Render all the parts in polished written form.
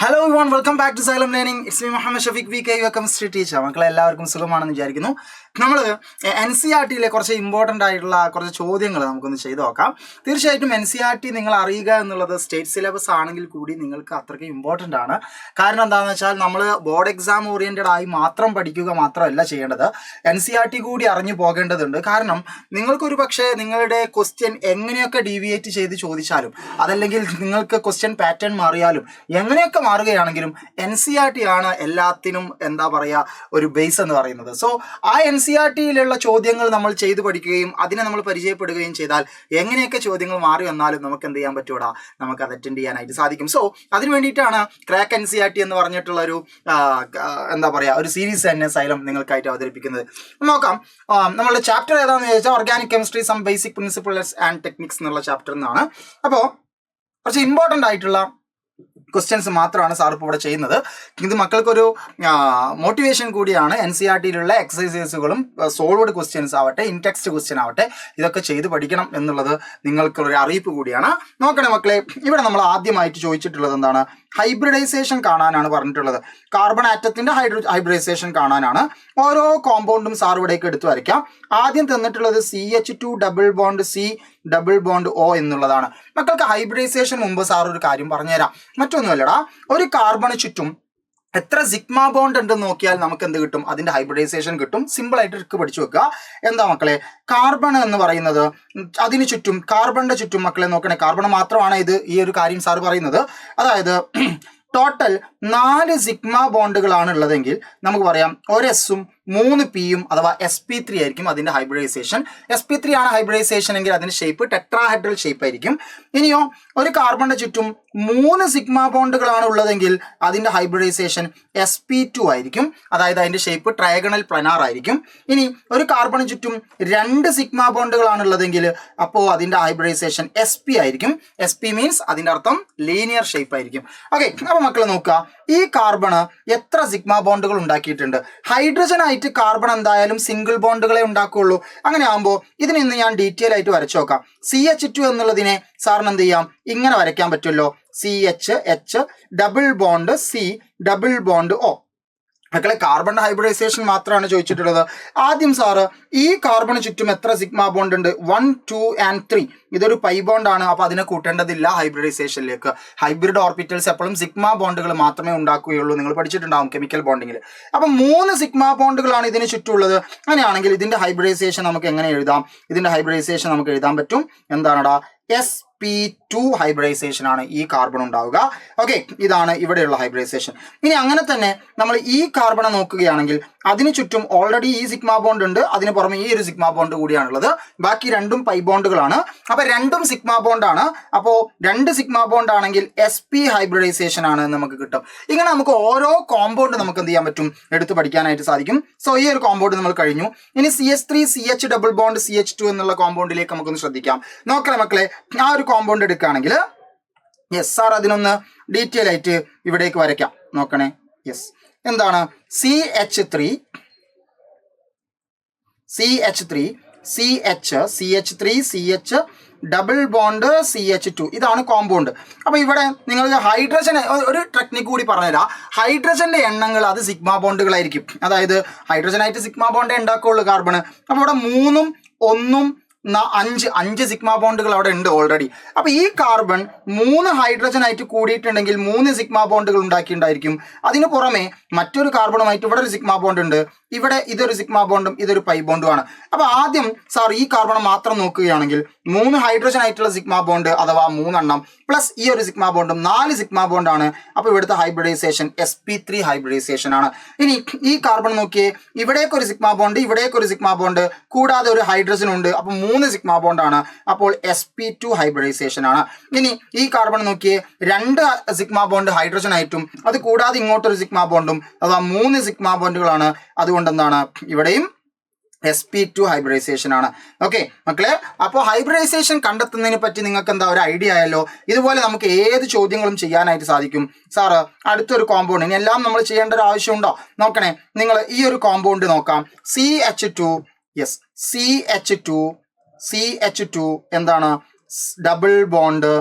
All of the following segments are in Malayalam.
Hello everyone, welcome back to Xylem learning. It's me Muhammad Shafeeq V K, your chemistry teacher. മക്കളെ എല്ലാവർക്കും സുഖമാണെന്ന് വിചാരിക്കുന്നു. നമ്മൾ NCERT-യിലെ കുറച്ച് ഇമ്പോർട്ടൻ്റ് ആയിട്ടുള്ള കുറച്ച് ചോദ്യങ്ങൾ നമുക്കൊന്ന് ചെയ്ത് നോക്കാം. തീർച്ചയായിട്ടും NCERT നിങ്ങൾ അറിയുക എന്നുള്ളത് സ്റ്റേറ്റ് സിലബസ് ആണെങ്കിൽ കൂടി നിങ്ങൾക്ക് അത്രയ്ക്ക് ഇമ്പോർട്ടൻ്റ് ആണ്. കാരണം എന്താണെന്ന് വെച്ചാൽ നമ്മൾ ബോർഡ് എക്സാം ഓറിയൻറ്റഡ് ആയി മാത്രം പഠിക്കുക മാത്രമല്ല ചെയ്യേണ്ടത്, NCERT കൂടി അറിഞ്ഞു പോകേണ്ടതുണ്ട്. കാരണം നിങ്ങൾക്കൊരു പക്ഷേ നിങ്ങളുടെ ക്വസ്റ്റ്യൻ എങ്ങനെയൊക്കെ ഡീവിയേറ്റ് ചെയ്ത് ചോദിച്ചാലും, അതല്ലെങ്കിൽ നിങ്ങൾക്ക് ക്വസ്റ്റ്യൻ പാറ്റേൺ മാറിയാലും, എങ്ങനെയൊക്കെ മാറുകയാണെങ്കിലും NCERT ആണ് എല്ലാത്തിനും എന്താ പറയുക ഒരു ബേസ് എന്ന് പറയുന്നത്. സോ ആ NCERT-യിലുള്ള ചോദ്യങ്ങൾ നമ്മൾ ചെയ്തു പഠിക്കുകയും അതിനെ നമ്മൾ പരിചയപ്പെടുകയും ചെയ്താൽ എങ്ങനെയൊക്കെ ചോദ്യങ്ങൾ മാറി വന്നാലും നമുക്ക് എന്ത് ചെയ്യാൻ പറ്റൂടാ, നമുക്ക് അത് അറ്റൻഡ് ചെയ്യാനായിട്ട് സാധിക്കും. സോ അതിന് വേണ്ടിയിട്ടാണ് ക്രാക്ക് NCERT എന്ന് പറഞ്ഞിട്ടുള്ളൊരു എന്താ പറയുക ഒരു സീരീസ് തന്നെ സൈലം നിങ്ങൾക്കായിട്ട് അവതരിപ്പിക്കുന്നത്. നോക്കാം, നമ്മളുടെ ചാപ്റ്റർ ഏതാണെന്ന് ചോദിച്ചാൽ organic chemistry some basic principles and techniques എന്നുള്ള ചാപ്റ്ററിൽ നിന്നാണ്. അപ്പോൾ കുറച്ച് ഇമ്പോർട്ടൻ്റ് ആയിട്ടുള്ള ക്വസ്റ്റ്യൻസ് മാത്രമാണ് സാർ ഇപ്പോൾ ഇവിടെ ചെയ്യുന്നത്. ഇത് മക്കൾക്കൊരു മോട്ടിവേഷൻ കൂടിയാണ്. NCERT-യിലുള്ള എക്സസൈസുകളും സോൾവഡ് ക്വസ്റ്റ്യൻസ് ആവട്ടെ, ഇൻ ടെക്സ്റ്റ് ക്വസ്റ്റ്യൻ ആവട്ടെ, ഇതൊക്കെ ചെയ്ത് പഠിക്കണം എന്നുള്ളത് നിങ്ങൾക്കൊരു അറിയിപ്പ് കൂടിയാണ്. നോക്കണേ മക്കളെ, ഇവിടെ നമ്മൾ ആദ്യമായിട്ട് ചോദിച്ചിട്ടുള്ളത് എന്താണ്? ഹൈബ്രിഡൈസേഷൻ കാണാനാണ് പറഞ്ഞിട്ടുള്ളത്. കാർബൺ ആറ്റത്തിൻ്റെ ഹൈബ്രിഡൈസേഷൻ കാണാനാണ്. ഓരോ കോമ്പൗണ്ടും സാർ ഇവിടേക്ക് എടുത്തു വരയ്ക്കാം. ആദ്യം തന്നിട്ടുള്ളത് CH2 double bond C double bond O എന്നുള്ളതാണ്. മക്കൾക്ക് ഹൈബ്രിഡൈസേഷൻ മുമ്പ് സാർ ഒരു കാര്യം പറഞ്ഞുതരാം. മറ്റൊന്നുമല്ലടാ, ഒരു കാർബണ് ചുറ്റും എത്ര സിഗ്മ ബോണ്ട് ഉണ്ടെന്ന് നോക്കിയാൽ നമുക്ക് എന്ത് കിട്ടും? അതിന്റെ ഹൈബ്രിഡൈസേഷൻ കിട്ടും. സിമ്പിൾ ആയിട്ട് ട്രിക്ക് പഠിച്ചു വെക്കുക. എന്താ മക്കളെ, കാർബൺ എന്ന് പറയുന്നത് അതിന് ചുറ്റും, കാർബണിന്റെ ചുറ്റും മക്കളെ നോക്കണേ, കാർബൺ മാത്രമാണ് ഈ ഒരു കാര്യം സാർ പറയുന്നത്. അതായത് ടോട്ടൽ 4 സിഗ്മ ബോണ്ടുകളാണ് ഉള്ളതെങ്കിൽ നമുക്ക് പറയാം ഒരു എസും 3 പിയും അഥവാ sp3 ആയിരിക്കും അതിൻ്റെ ഹൈബ്രിഡൈസേഷൻ. sp3 ആണ് ഹൈബ്രിഡൈസേഷൻ എങ്കിൽ അതിൻ്റെ ഷേപ്പ് ടെട്രാഹെഡ്രൽ ഷേപ്പ് ആയിരിക്കും. ഇനിയോ ഒരു കാർബണിന്റെ ചുറ്റും 3 സിഗ്മ ബോണ്ടുകളാണ് ഉള്ളതെങ്കിൽ അതിൻ്റെ ഹൈബ്രിഡൈസേഷൻ sp2 ആയിരിക്കും. അതായത് അതിൻ്റെ ഷേപ്പ് ട്രയഗണൽ പ്ലനാർ ആയിരിക്കും. ഇനി ഒരു കാർബണിന് ചുറ്റും 2 സിഗ്മ ബോണ്ടുകളാണ് ഉള്ളതെങ്കിൽ അപ്പോൾ അതിൻ്റെ ഹൈബ്രിഡൈസേഷൻ sp ആയിരിക്കും. sp മീൻസ് അതിൻ്റെ അർത്ഥം ലീനിയർ ഷേപ്പ് ആയിരിക്കും. ഓക്കെ, അപ്പോൾ മക്കൾ നോക്കുക, ഈ കാർബണ് എത്ര സിഗ്മ ബോണ്ടുകൾ ഉണ്ടാക്കിയിട്ടുണ്ട്? ഹൈഡ്രജൻ ആയിട്ട് കാർബൺ എന്തായാലും സിംഗിൾ ബോണ്ടുകളെ ഉണ്ടാക്കുകയുള്ളൂ. അങ്ങനെ ആകുമ്പോൾ ഇതിന് ഇന്ന് ഞാൻ ഡീറ്റെയിൽ ആയിട്ട് വരച്ചു നോക്കാം. CH2 എന്നുള്ളതിനെ സാറിന് എന്ത് ചെയ്യാം, ഇങ്ങനെ വരയ്ക്കാൻ പറ്റുമല്ലോ. CH double bond C double bond O. മക്കളെ, കാർബൺ ഹൈബ്രിഡൈസേഷൻ മാത്രമാണ് ചോദിച്ചിട്ടുള്ളത്. ആദ്യം സാറ് ഈ കാർബണ് ചുറ്റും എത്ര സിഗ്മ ബോണ്ട് ഉണ്ട്? 1, 2 and 3. ഇതൊരു പൈ ബോണ്ടാണ്, അപ്പോൾ അതിനെ കൂട്ടേണ്ടതില്ല ഹൈബ്രിഡൈസേഷനിലേക്ക്. ഹൈബ്രിഡ് ഓർബിറ്റൽസ് എപ്പോഴും സിഗ്മ ബോണ്ടുകൾ മാത്രമേ ഉണ്ടാക്കുകയുള്ളൂ. നിങ്ങൾ പഠിച്ചിട്ടുണ്ടാവും കെമിക്കൽ ബോണ്ടിങ്ങിൽ. അപ്പം 3 സിഗ്മ ബോണ്ടുകളാണ് ഇതിന് ചുറ്റുമുള്ളത്. അങ്ങനെയാണെങ്കിൽ ഇതിന്റെ ഹൈബ്രിഡൈസേഷൻ നമുക്ക് എങ്ങനെ എഴുതാം? ഇതിന്റെ ഹൈബ്രിഡൈസേഷൻ നമുക്ക് എഴുതാൻ പറ്റും. എന്താണടാ? sp2 ഹൈബ്രിഡൈസേഷൻ ആണ് ഈ കാർബൺ ഉണ്ടാവുക. ഓക്കെ, ഇതാണ് ഇവിടെയുള്ള ഹൈബ്രിഡൈസേഷൻ. ഇനി അങ്ങനെ തന്നെ നമ്മൾ ഈ കാർബണെ നോക്കുകയാണെങ്കിൽ അതിന് ചുറ്റും ഓൾറെഡി ഈ സിഗ്മ ബോണ്ട് ഉണ്ട്, അതിന് പുറമെ ഈ ഒരു സിഗ്മ ബോണ്ട് കൂടിയാണുള്ളത്. ബാക്കി രണ്ടും പൈ ബോണ്ടുകളാണ്. അപ്പൊ രണ്ടും സിഗ്മ ബോണ്ടാണ്. അപ്പോൾ 2 സിഗ്മ ബോണ്ട് ആണെങ്കിൽ sp ഹൈബ്രിഡൈസേഷൻ ആണ് നമുക്ക് കിട്ടും. ഇങ്ങനെ നമുക്ക് ഓരോ കോമ്പൗണ്ട് നമുക്ക് എന്ത് ചെയ്യാൻ പറ്റും? എടുത്ത് പഠിക്കാനായിട്ട് സാധിക്കും. സോ ഈ ഒരു കോമ്പൗണ്ട് നമ്മൾ കഴിഞ്ഞു. ഇനി CH3 CH double bond CH2 എന്നുള്ള കോമ്പൗണ്ടിലേക്ക് നമുക്കൊന്ന് ശ്രദ്ധിക്കാം. നോക്കണേ മക്കളെ, ആ ഒരു കോമ്പൗണ്ട് എടുക്കുകയാണെങ്കിൽ യെസ് സാർ അതിനൊന്ന് ഡീറ്റെയിൽ ആയിട്ട് ഇവിടേക്ക് വരയ്ക്കാം. നോക്കണേ, യെസ്, എന്താണ്? CH3 CH double bond CH2 ഇതാണ് കോമ്പൗണ്ട്. അപ്പോൾ ഇവിടെ നിങ്ങൾക്ക് ഹൈഡ്രജൻ ഒരു ടെക്നിക്ക് കൂടി പറഞ്ഞുതരാം. ഹൈഡ്രജന്റെ എണ്ണങ്ങൾ അത് സിഗ്മ ബോണ്ടുകളായിരിക്കും. അതായത് ഹൈഡ്രജനായിട്ട് സിഗ്മ ബോണ്ടേ ഉണ്ടാക്കുകയുള്ളൂ കാർബണ്. അപ്പോൾ ഇവിടെ 3ഉം 1ഉം 5 സിഗ്മ ബോണ്ടുകൾ അവിടെ ഉണ്ട് ഓൾറെഡി. അപ്പൊ ഈ കാർബൺ 3 ഹൈഡ്രജൻ ആയിട്ട് കൂടിയിട്ടുണ്ടെങ്കിൽ 3 സിഗ്മ ബോണ്ടുകൾ ഉണ്ടാക്കിയിട്ടുണ്ടായിരിക്കും. അതിന് പുറമെ മറ്റൊരു കാർബണുമായിട്ട് ഇവിടെ ഒരു സിഗ്മ ബോണ്ട് ഉണ്ട്, ഇവിടെ ഇതൊരു സിഗ്മ ബോണ്ടും ഇതൊരു പൈ ബോണ്ടുമാണ്. അപ്പൊ ആദ്യം സാർ ഈ കാർബൺ മാത്രം നോക്കുകയാണെങ്കിൽ 3 ഹൈഡ്രജൻ ആയിട്ടുള്ള സിഗ്മ ബോണ്ട് അഥവാ 3 എണ്ണം പ്ലസ് ഈ ഒരു സിഗ്മ ബോണ്ടും 4 സിഗ്മ ബോണ്ടാണ്. അപ്പൊ ഇവിടുത്തെ ഹൈബ്രിഡൈസേഷൻ sp3 ഹൈബ്രിഡൈസേഷൻ ആണ്. ഇനി ഈ കാർബൺ നോക്കിയേ, ഇവിടേക്കൊരു സിഗ്മ ബോണ്ട്, ഇവിടേക്കൊരു സിഗ്മ ബോണ്ട്, കൂടാതെ ഒരു ഹൈഡ്രജൻ ഉണ്ട്. അപ്പൊ 3 സിഗ്മ ബോണ്ടാണ്. അപ്പോൾ sp2 ഹൈബ്രിഡൈസേഷൻ ആണ്. ഇനി ഈ കാർബൺ നോക്കിയേ, 2 സിഗ്മ ബോണ്ട് ഹൈഡ്രജൻ ആയിട്ടും അത് കൂടാതെ ഇങ്ങോട്ടൊരു സിഗ്മ ബോണ്ടും അഥവാ 3 സിഗ്മ ബോണ്ടുകളാണ്. അതുകൊണ്ട് എന്താണ് ഇവിടെയും sp2 ഹൈബ്രിഡൈസേഷൻ ആണ്. ഓക്കെ മക്കളെ, അപ്പോൾ ഹൈബ്രിഡൈസേഷൻ കണ്ടെത്തുന്നതിനെ പറ്റി നിങ്ങൾക്ക് എന്താ ഒരു ഐഡിയ ആയല്ലോ. ഇതുപോലെ നമുക്ക് ഏത് ചോദ്യങ്ങളും ചെയ്യാനായിട്ട് സാധിക്കും. സാറ് അടുത്തൊരു കോമ്പൗണ്ട്, ഇനി എല്ലാം നമ്മൾ ചെയ്യേണ്ട ഒരു ആവശ്യമുണ്ടോ? നോക്കണേ, നിങ്ങൾ ഈ ഒരു കോമ്പൗണ്ട് നോക്കാം. CH2 യെസ് CH2 എന്താണ്? ഡബിൾ ബോണ്ട്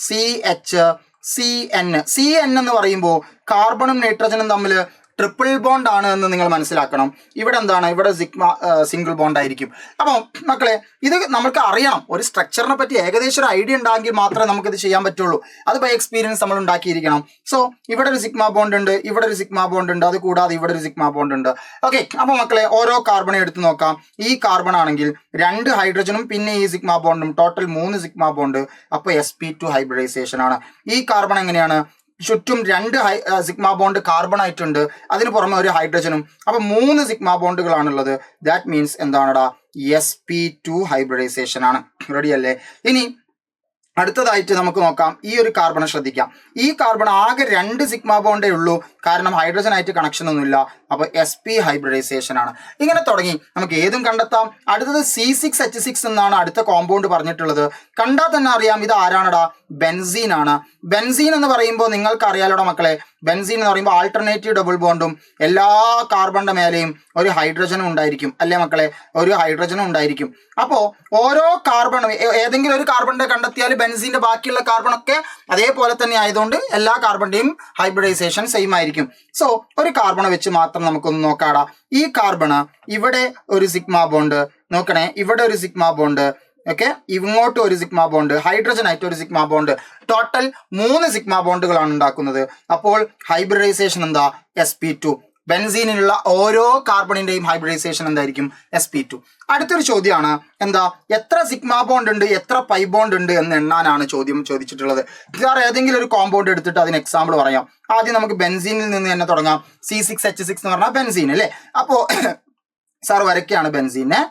CH CN എന്ന് പറയുമ്പോൾ കാർബണും നൈട്രജനും തമ്മിൽ ട്രിപ്പിൾ ബോണ്ട് ആണ് എന്ന് നിങ്ങൾ മനസ്സിലാക്കണം. ഇവിടെ എന്താണ്, ഇവിടെ സിംഗിൾ ബോണ്ട് ആയിരിക്കും. അപ്പോൾ മക്കളെ ഇത് നമുക്ക് അറിയണം, ഒരു സ്ട്രക്ചറിനെ പറ്റി ഏകദേശം ഒരു ഐഡിയ ഉണ്ടായെങ്കിൽ മാത്രമേ നമുക്കിത് ചെയ്യാൻ പറ്റുള്ളൂ. അത് ബൈ എക്സ്പീരിയൻസ് നമ്മൾ ഉണ്ടാക്കിയിരിക്കണം. സോ ഇവിടെ ഒരു സിഗ്മ ബോണ്ട് ഉണ്ട്, ഇവിടെ ഒരു സിഗ്മ ബോണ്ട് ഉണ്ട്, അത് കൂടാതെ ഇവിടെ ഒരു സിഗ്മ ബോണ്ട് ഉണ്ട്. ഓക്കെ, അപ്പോൾ മക്കളെ ഓരോ കാർബണെ എടുത്ത് നോക്കാം. ഈ കാർബൺ ആണെങ്കിൽ 2 ഹൈഡ്രജനും പിന്നെ ഈ സിഗ്മ ബോണ്ടും, ടോട്ടൽ 3 സിഗ്മ ബോണ്ട്. അപ്പോൾ sp2 ഹൈബ്രിഡൈസേഷൻ ആണ്. ഈ കാർബൺ എങ്ങനെയാണ്, ചുറ്റും 2 സിഗ്മ ബോണ്ട് കാർബൺ ആയിട്ടുണ്ട്, അതിന് പുറമെ ഒരു ഹൈഡ്രജനും. അപ്പൊ 3 സിഗ്മ ബോണ്ടുകളാണുള്ളത്. ദാറ്റ് മീൻസ് എന്താണടാ, sp2 ഹൈബ്രിഡൈസേഷൻ ആണ്. റെഡി അല്ലേ? ഇനി അടുത്തതായിട്ട് നമുക്ക് നോക്കാം, ഈ ഒരു കാർബണെ ശ്രദ്ധിക്കാം. ഈ കാർബൺ ആകെ 2 സിഗ്മ ബോണ്ടേ ഉള്ളൂ, കാരണം ഹൈഡ്രജൻ ആയിട്ട് കണക്ഷൻ ഒന്നുമില്ല. അപ്പൊ sp ഹൈബ്രിഡൈസേഷൻ ആണ്. ഇങ്ങനെ തുടങ്ങി നമുക്ക് ഏതും കണ്ടെത്താം. അടുത്തത് C6H6 എന്നാണ് അടുത്ത കോമ്പൗണ്ട് പറഞ്ഞിട്ടുള്ളത്. കണ്ടാൽ തന്നെ അറിയാം ഇത് ആരാണടാ, ബെൻസീൻ ആണ്. ബെൻസീൻ എന്ന് പറയുമ്പോൾ നിങ്ങൾക്ക് അറിയാലോടാ മക്കളെ, ബെൻസീൻ എന്ന് പറയുമ്പോൾ ആൾട്ടർനേറ്റീവ് ഡബിൾ ബോണ്ടും എല്ലാ കാർബണിന്റെ മേലെയും ഒരു ഹൈഡ്രജനും ഉണ്ടായിരിക്കും, അല്ലേ മക്കളെ? ഒരു ഹൈഡ്രജനും ഉണ്ടായിരിക്കും. അപ്പോൾ ഓരോ കാർബണും ഏതെങ്കിലും ഒരു കാർബണിന്റെ കണ്ടെത്തിയാൽ ബെൻസീന്റെ ബാക്കിയുള്ള കാർബണൊക്കെ അതേപോലെ തന്നെ ആയതുകൊണ്ട് എല്ലാ കാർബണിന്റെയും ഹൈബ്രിഡൈസേഷൻ സെയിം ആയിരിക്കും. സോ ഒരു കാർബണെ വെച്ച് മാത്രം നമുക്കൊന്ന് നോക്കാടാ. ഈ കാർബണ് ഇവിടെ ഒരു സിഗ്മ ബോണ്ട്, നോക്കണേ, ഇവിടെ ഒരു സിഗ്മ ബോണ്ട്, ഓക്കെ, ഇങ്ങോട്ട് ഒരു സിഗ്മ ബോണ്ട്, ഹൈഡ്രജൻ ആയിട്ട് ഒരു സിഗ്മ ബോണ്ട്, ടോട്ടൽ 3 സിഗ്മ ബോണ്ടുകളാണ് ഉണ്ടാക്കുന്നത്. അപ്പോൾ ഹൈബ്രിഡൈസേഷൻ എന്താ, sp2. ബെൻസീനിലുള്ള ഓരോ കാർബണിന്റെയും ഹൈബ്രിഡൈസേഷൻ എന്തായിരിക്കും, sp2. അടുത്തൊരു ചോദ്യമാണ് എന്താ, എത്ര സിഗ്മ ബോണ്ട് ഉണ്ട്, എത്ര പൈ ബോണ്ട് ഉണ്ട് എന്ന് എണ്ണാനാണ് ചോദ്യം ചോദിച്ചിട്ടുള്ളത്. സാർ ഏതെങ്കിലും ഒരു കോമ്പൗണ്ട് എടുത്തിട്ട് അതിന് എക്സാമ്പിൾ പറയാം. ആദ്യം നമുക്ക് ബെൻസീനിൽ നിന്ന് തന്നെ തുടങ്ങാം. C6H6 എന്ന് പറഞ്ഞാൽ ബെൻസീൻ അല്ലേ? അപ്പോൾ സാർ വരയ്ക്കാണ് ബെൻസീനെ.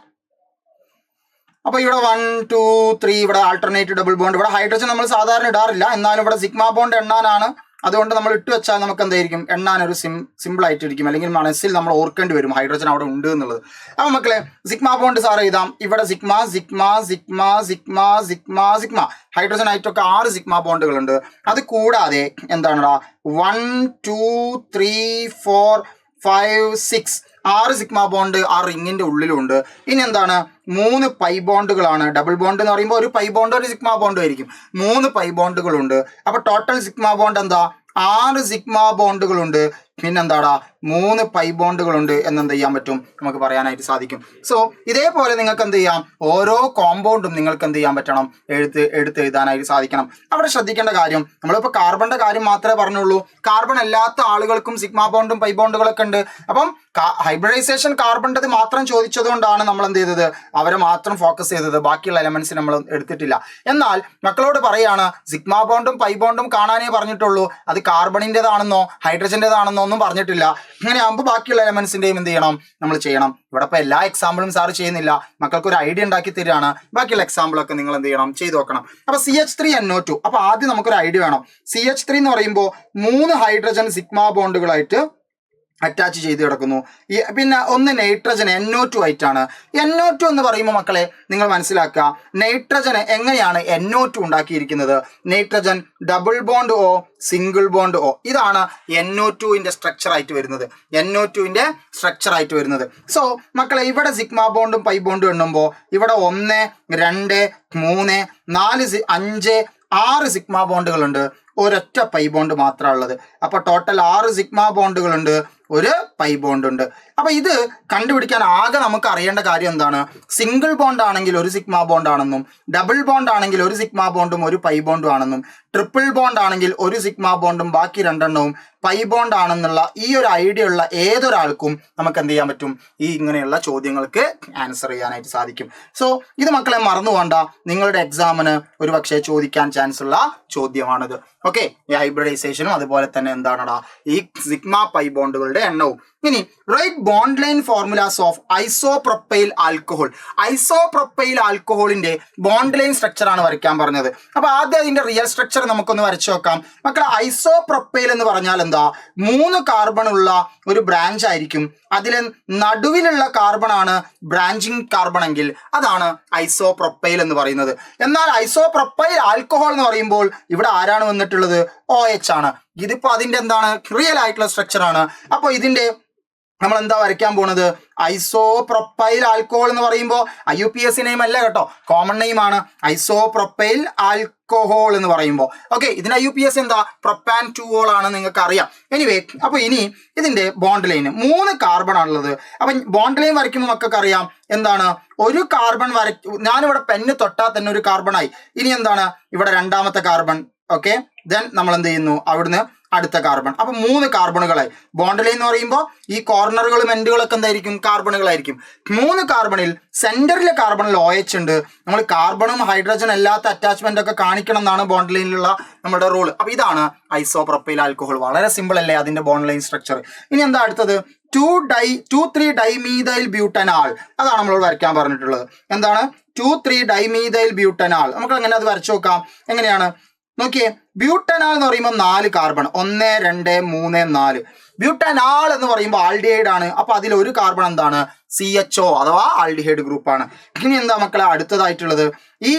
അപ്പോൾ ഇവിടെ 1 2 3 ഇവിടെ ആൾട്ടർനേറ്റീവ് ഡബിൾ ബോണ്ട്, ഇവിടെ ഹൈഡ്രജൻ നമ്മൾ സാധാരണ ഇടാറില്ല, എന്നാലും ഇവിടെ സിഗ്മ ബോണ്ട് എണ്ണാനാണ്. അതുകൊണ്ട് നമ്മൾ ഇട്ട് വെച്ചാൽ നമുക്ക് എന്തായിരിക്കും, എണ്ണാൻ ഒരു സിമ്പിൾ ആയിട്ടിരിക്കും, അല്ലെങ്കിൽ മനസ്സിൽ നമ്മൾ ഓർക്കേണ്ടി വരും ഹൈഡ്രജൻ അവിടെ ഉണ്ട് എന്നുള്ളത്. അപ്പോൾ മക്കളെ സിഗ്മ ബോണ്ട് സാർ എഴുതാം. ഇവിടെ sigma sigma sigma sigma sigma sigma, hydrogen ആയിട്ടൊക്കെ 6 സിഗ്മ ബോണ്ടുകളുണ്ട്. അത് കൂടാതെ എന്താണെടാ, 1 2 3 4 5 6 6 സിഗ്മ ബോണ്ട് ആ റിങ്ങിന്റെ ഉള്ളിലുണ്ട്. ഇനി എന്താണ്, 3 പൈ ബോണ്ടുകളാണ്. ഡബിൾ ബോണ്ട് എന്ന് പറയുമ്പോൾ ഒരു പൈ ബോണ്ട് ഒരു സിഗ്മ ബോണ്ട് ആയിരിക്കും. 3 പൈ ബോണ്ടുകളുണ്ട്. അപ്പൊ ടോട്ടൽ സിഗ്മ ബോണ്ട് എന്താ, 6 സിഗ്മ ബോണ്ടുകളുണ്ട്. പിന്നെന്താടാ, 3 പൈ ബോണ്ടുകളുണ്ട് എന്നെന്ത് ചെയ്യാൻ പറ്റും, നമുക്ക് പറയാനായിട്ട് സാധിക്കും. സോ ഇതേപോലെ നിങ്ങൾക്ക് എന്ത് ചെയ്യാം, ഓരോ കോമ്പൗണ്ടും നിങ്ങൾക്ക് എന്ത് ചെയ്യാൻ പറ്റണം, എടുത്ത് എഴുതാനായിട്ട് സാധിക്കണം. അവിടെ ശ്രദ്ധിക്കേണ്ട കാര്യം, നമ്മളിപ്പോൾ കാർബണിന്റെ കാര്യം മാത്രമേ പറഞ്ഞുള്ളൂ. കാർബൺ അല്ലാത്ത ആളുകൾക്കും സിഗ്മ ബോണ്ടും പൈ ബോണ്ടുകളൊക്കെ ഉണ്ട്. അപ്പം ഹൈബ്രിഡൈസേഷൻ കാർബണിൻ്റെത് മാത്രം ചോദിച്ചത് കൊണ്ടാണ് നമ്മൾ എന്ത് ചെയ്തത്, അവരെ മാത്രം ഫോക്കസ് ചെയ്തത്, ബാക്കിയുള്ള എലമെന്റ്സ് നമ്മൾ എടുത്തിട്ടില്ല. എന്നാൽ മക്കളോട് പറയാണ്, സിഗ്മ ബോണ്ടും പൈ ബോണ്ടും കാണാനേ പറഞ്ഞിട്ടുള്ളൂ, അത് കാർബണിൻ്റെതാണെന്നോ ഹൈഡ്രജൻ്റെതാണെന്നോ ഒന്നും പറഞ്ഞിട്ടില്ല. ഇങ്ങനെ ആകുമ്പോൾ ബാക്കിയുള്ള എലമെന്റ്സിന്റെയും എന്ത് ചെയ്യണം, നമ്മൾ ചെയ്യണം. ഇവിടെ ഇപ്പോൾ എല്ലാ എക്സാമ്പിളും സാർ ചെയ്യുന്നില്ല, മക്കൾക്ക് ഒരു ഐഡിയ ഉണ്ടാക്കി തരികയാണ്. ബാക്കിയുള്ള എക്സാമ്പിളൊക്കെ നിങ്ങൾ എന്ത് ചെയ്യണം, ചെയ്ത് നോക്കണം. അപ്പോൾ CH3NO2, അപ്പോൾ ആദ്യം നമുക്കൊരു ഐഡിയ വേണം. CH3 എന്ന് പറയുമ്പോൾ 3 ഹൈഡ്രജൻ സിഗ്മ ബോണ്ടുകളായിട്ട് അറ്റാച്ച് ചെയ്ത് കിടക്കുന്നു. പിന്നെ ഒന്ന് നൈട്രജൻ NO2 ആയിട്ടാണ്. NO2 എന്ന് പറയുമ്പോൾ മക്കളെ നിങ്ങൾ മനസ്സിലാക്കുക, നൈട്രജന് എങ്ങനെയാണ് NO2 ഉണ്ടാക്കിയിരിക്കുന്നത്. Nitrogen double bond O single bond O, ഇതാണ് NO2ന്റെ സ്ട്രക്ചർ ആയിട്ട് വരുന്നത്. NO2ന്റെ സ്ട്രക്ചർ ആയിട്ട് വരുന്നത്. സോ മക്കളെ ഇവിടെ സിഗ്മ ബോണ്ടും പൈ ബോണ്ടും എണ്ണുമ്പോൾ ഇവിടെ 1 2 3 4 5 6 സിഗ്മ ബോണ്ടുകളുണ്ട്, ഒരൊറ്റ പൈ ബോണ്ട് മാത്രമാണ് ഉള്ളത്. അപ്പോൾ ടോട്ടൽ 6 സിഗ്മ ബോണ്ടുകളുണ്ട്, ഒരു പൈ ബോണ്ട് ഉണ്ട്. അപ്പൊ ഇത് കണ്ടുപിടിക്കാൻ ആകെ നമുക്ക് അറിയേണ്ട കാര്യം എന്താണ്, സിംഗിൾ ബോണ്ട് ആണെങ്കിൽ ഒരു സിഗ്മ ബോണ്ട് ആണെന്നും, ഡബിൾ ബോണ്ട് ആണെങ്കിൽ ഒരു സിഗ്മ ബോണ്ടും ഒരു പൈ ബോണ്ടും ആണെന്നും, ട്രിപ്പിൾ ബോണ്ട് ആണെങ്കിൽ ഒരു സിഗ്മ ബോണ്ടും ബാക്കി 2 എണ്ണവും പൈ ബോണ്ട് ആണെന്നുള്ള ഈ ഒരു ഐഡിയ ഉള്ള ഏതൊരാൾക്കും നമുക്ക് എന്ത് ചെയ്യാൻ പറ്റും, ഈ ഇങ്ങനെയുള്ള ചോദ്യങ്ങൾക്ക് ആൻസർ ചെയ്യാനായിട്ട് സാധിക്കും. സോ ഇത് മക്കളെ മറന്നു പോകണ്ട, നിങ്ങളുടെ എക്സാമിന് ഒരു പക്ഷേ ചോദിക്കാൻ ചാൻസ് ഉള്ള ചോദ്യമാണിത്. ഓക്കെ, ഈ ഹൈബ്രിഡൈസേഷനും അതുപോലെ തന്നെ എന്താണടാ ഈ സിഗ്മ പൈ ബോണ്ടുകളുടെ എണ്ണവും. ഇനി write bond line formulas of isopropyl alcohol. Isopropyl ആൽക്കഹോളിന്റെ ബോണ്ട് ലൈൻ സ്ട്രക്ചർ ആണ് വരയ്ക്കാൻ പറഞ്ഞത്. അപ്പൊ ആദ്യം അതിന്റെ റിയൽ സ്ട്രക്ചർ നമുക്കൊന്ന് വരച്ചു നോക്കാം. മക്കളെ ഐസോപ്രൊപ്പൈൽ എന്ന് പറഞ്ഞാൽ എന്താ, 3 കാർബൺ ഉള്ള ഒരു ബ്രാഞ്ച് ആയിരിക്കും. അതിൽ നടുവിലുള്ള കാർബൺ ആണ് ബ്രാഞ്ചിങ് കാർബൺ എങ്കിൽ അതാണ് ഐസോപ്രൊപ്പൈൽ എന്ന് പറയുന്നത്. എന്നാൽ ഐസോപ്രൊപ്പൈൽ ആൽക്കഹോൾ എന്ന് പറയുമ്പോൾ ഇവിടെ ആരാണ് വന്നിട്ടുള്ളത്, OH ആണ്. ഇതിപ്പോ അതിന്റെ എന്താണ്, റിയൽ ആയിട്ടുള്ള സ്ട്രക്ചർ ആണ്. അപ്പോൾ ഇതിന്റെ നമ്മൾ എന്താ വരയ്ക്കാൻ പോണത്, ഐസോപ്രൊപ്പൈൽ ആൽക്കഹോൾ എന്ന് പറയുമ്പോൾ IUPAC നെയിം അല്ല കേട്ടോ, കോമൺ നെയിം ആണ്. ഐസോപ്രൊപ്പൈൽ ആൽക്കഹോൾ എന്ന് പറയുമ്പോൾ. ഓക്കെ, ഇതിന് IUPAC എന്താ? പ്രൊപ്പാൻ 2 ആണ്, നിങ്ങൾക്ക് അറിയാം. എനിവേ, അപ്പോൾ ഇനി ഇതിന്റെ ബോണ്ട് ലൈൻ 3 കാർബൺ ആണുള്ളത്. അപ്പം ബോണ്ട് ലൈൻ വരയ്ക്കുമ്പോൾ മക്കൾക്ക് അറിയാം എന്താണ്, ഒരു കാർബൺ ഞാനിവിടെ പെന്ന് തൊട്ടാൽ തന്നെ ഒരു കാർബണായി. ഇനി എന്താണ്, ഇവിടെ രണ്ടാമത്തെ കാർബൺ. ഓക്കെ, ദെൻ നമ്മൾ എന്ത് ചെയ്യുന്നു, അവിടുന്ന് അടുത്ത കാർബൺ. അപ്പൊ 3 കാർബണുകളായി. ബോണ്ട് ലൈൻ എന്ന് പറയുമ്പോൾ ഈ കോർണറുകളും എൻഡുകളൊക്കെ എന്തായിരിക്കും? കാർബണുകളായിരിക്കും. 3 കാർബണിൽ സെന്ററിലെ കാർബണിൽ OH ഉണ്ട്. നമ്മൾ കാർബണും ഹൈഡ്രജൻ അല്ലാത്ത അറ്റാച്ച്മെന്റ് ഒക്കെ കാണിക്കണം എന്നാണ് ബോണ്ട് ലൈനിലുള്ള നമ്മുടെ റൂൾ. അപ്പൊ ഇതാണ് ഐസോപ്രോപ്പൈൽ ആൽക്കഹോൾ. വളരെ സിമ്പിൾ അല്ലേ അതിന്റെ ബോണ്ട് ലൈൻ സ്ട്രക്ചർ. ഇനി എന്താ അടുത്തത്? 2,3 ഡൈമീഥൈൽ ബ്യൂട്ടനാൽ. അതാണ് നമ്മളോട് വരയ്ക്കാൻ പറഞ്ഞിട്ടുള്ളത്. എന്താണ്? 2,3 ഡൈമീഥൈൽ ബ്യൂട്ടനാൽ. നമുക്ക് അങ്ങനെ അത് വരച്ചു നോക്കാം. എങ്ങനെയാണ് നോക്കിയേ. ബ്യൂട്ടനാൽ എന്ന് പറയുമ്പോൾ 4 കാർബൺ, 1 2 3 4. ബ്യൂട്ടനാൽ എന്ന് പറയുമ്പോൾ ആൽഡിഹൈഡ് ആണ്. അപ്പൊ അതിൽ ഒരു കാർബൺ എന്താണ്? CHO അഥവാ ആൽഡിഹൈഡ് ഗ്രൂപ്പാണ്. ഇനി എന്താ മക്കളെ അടുത്തതായിട്ടുള്ളത്? ഈ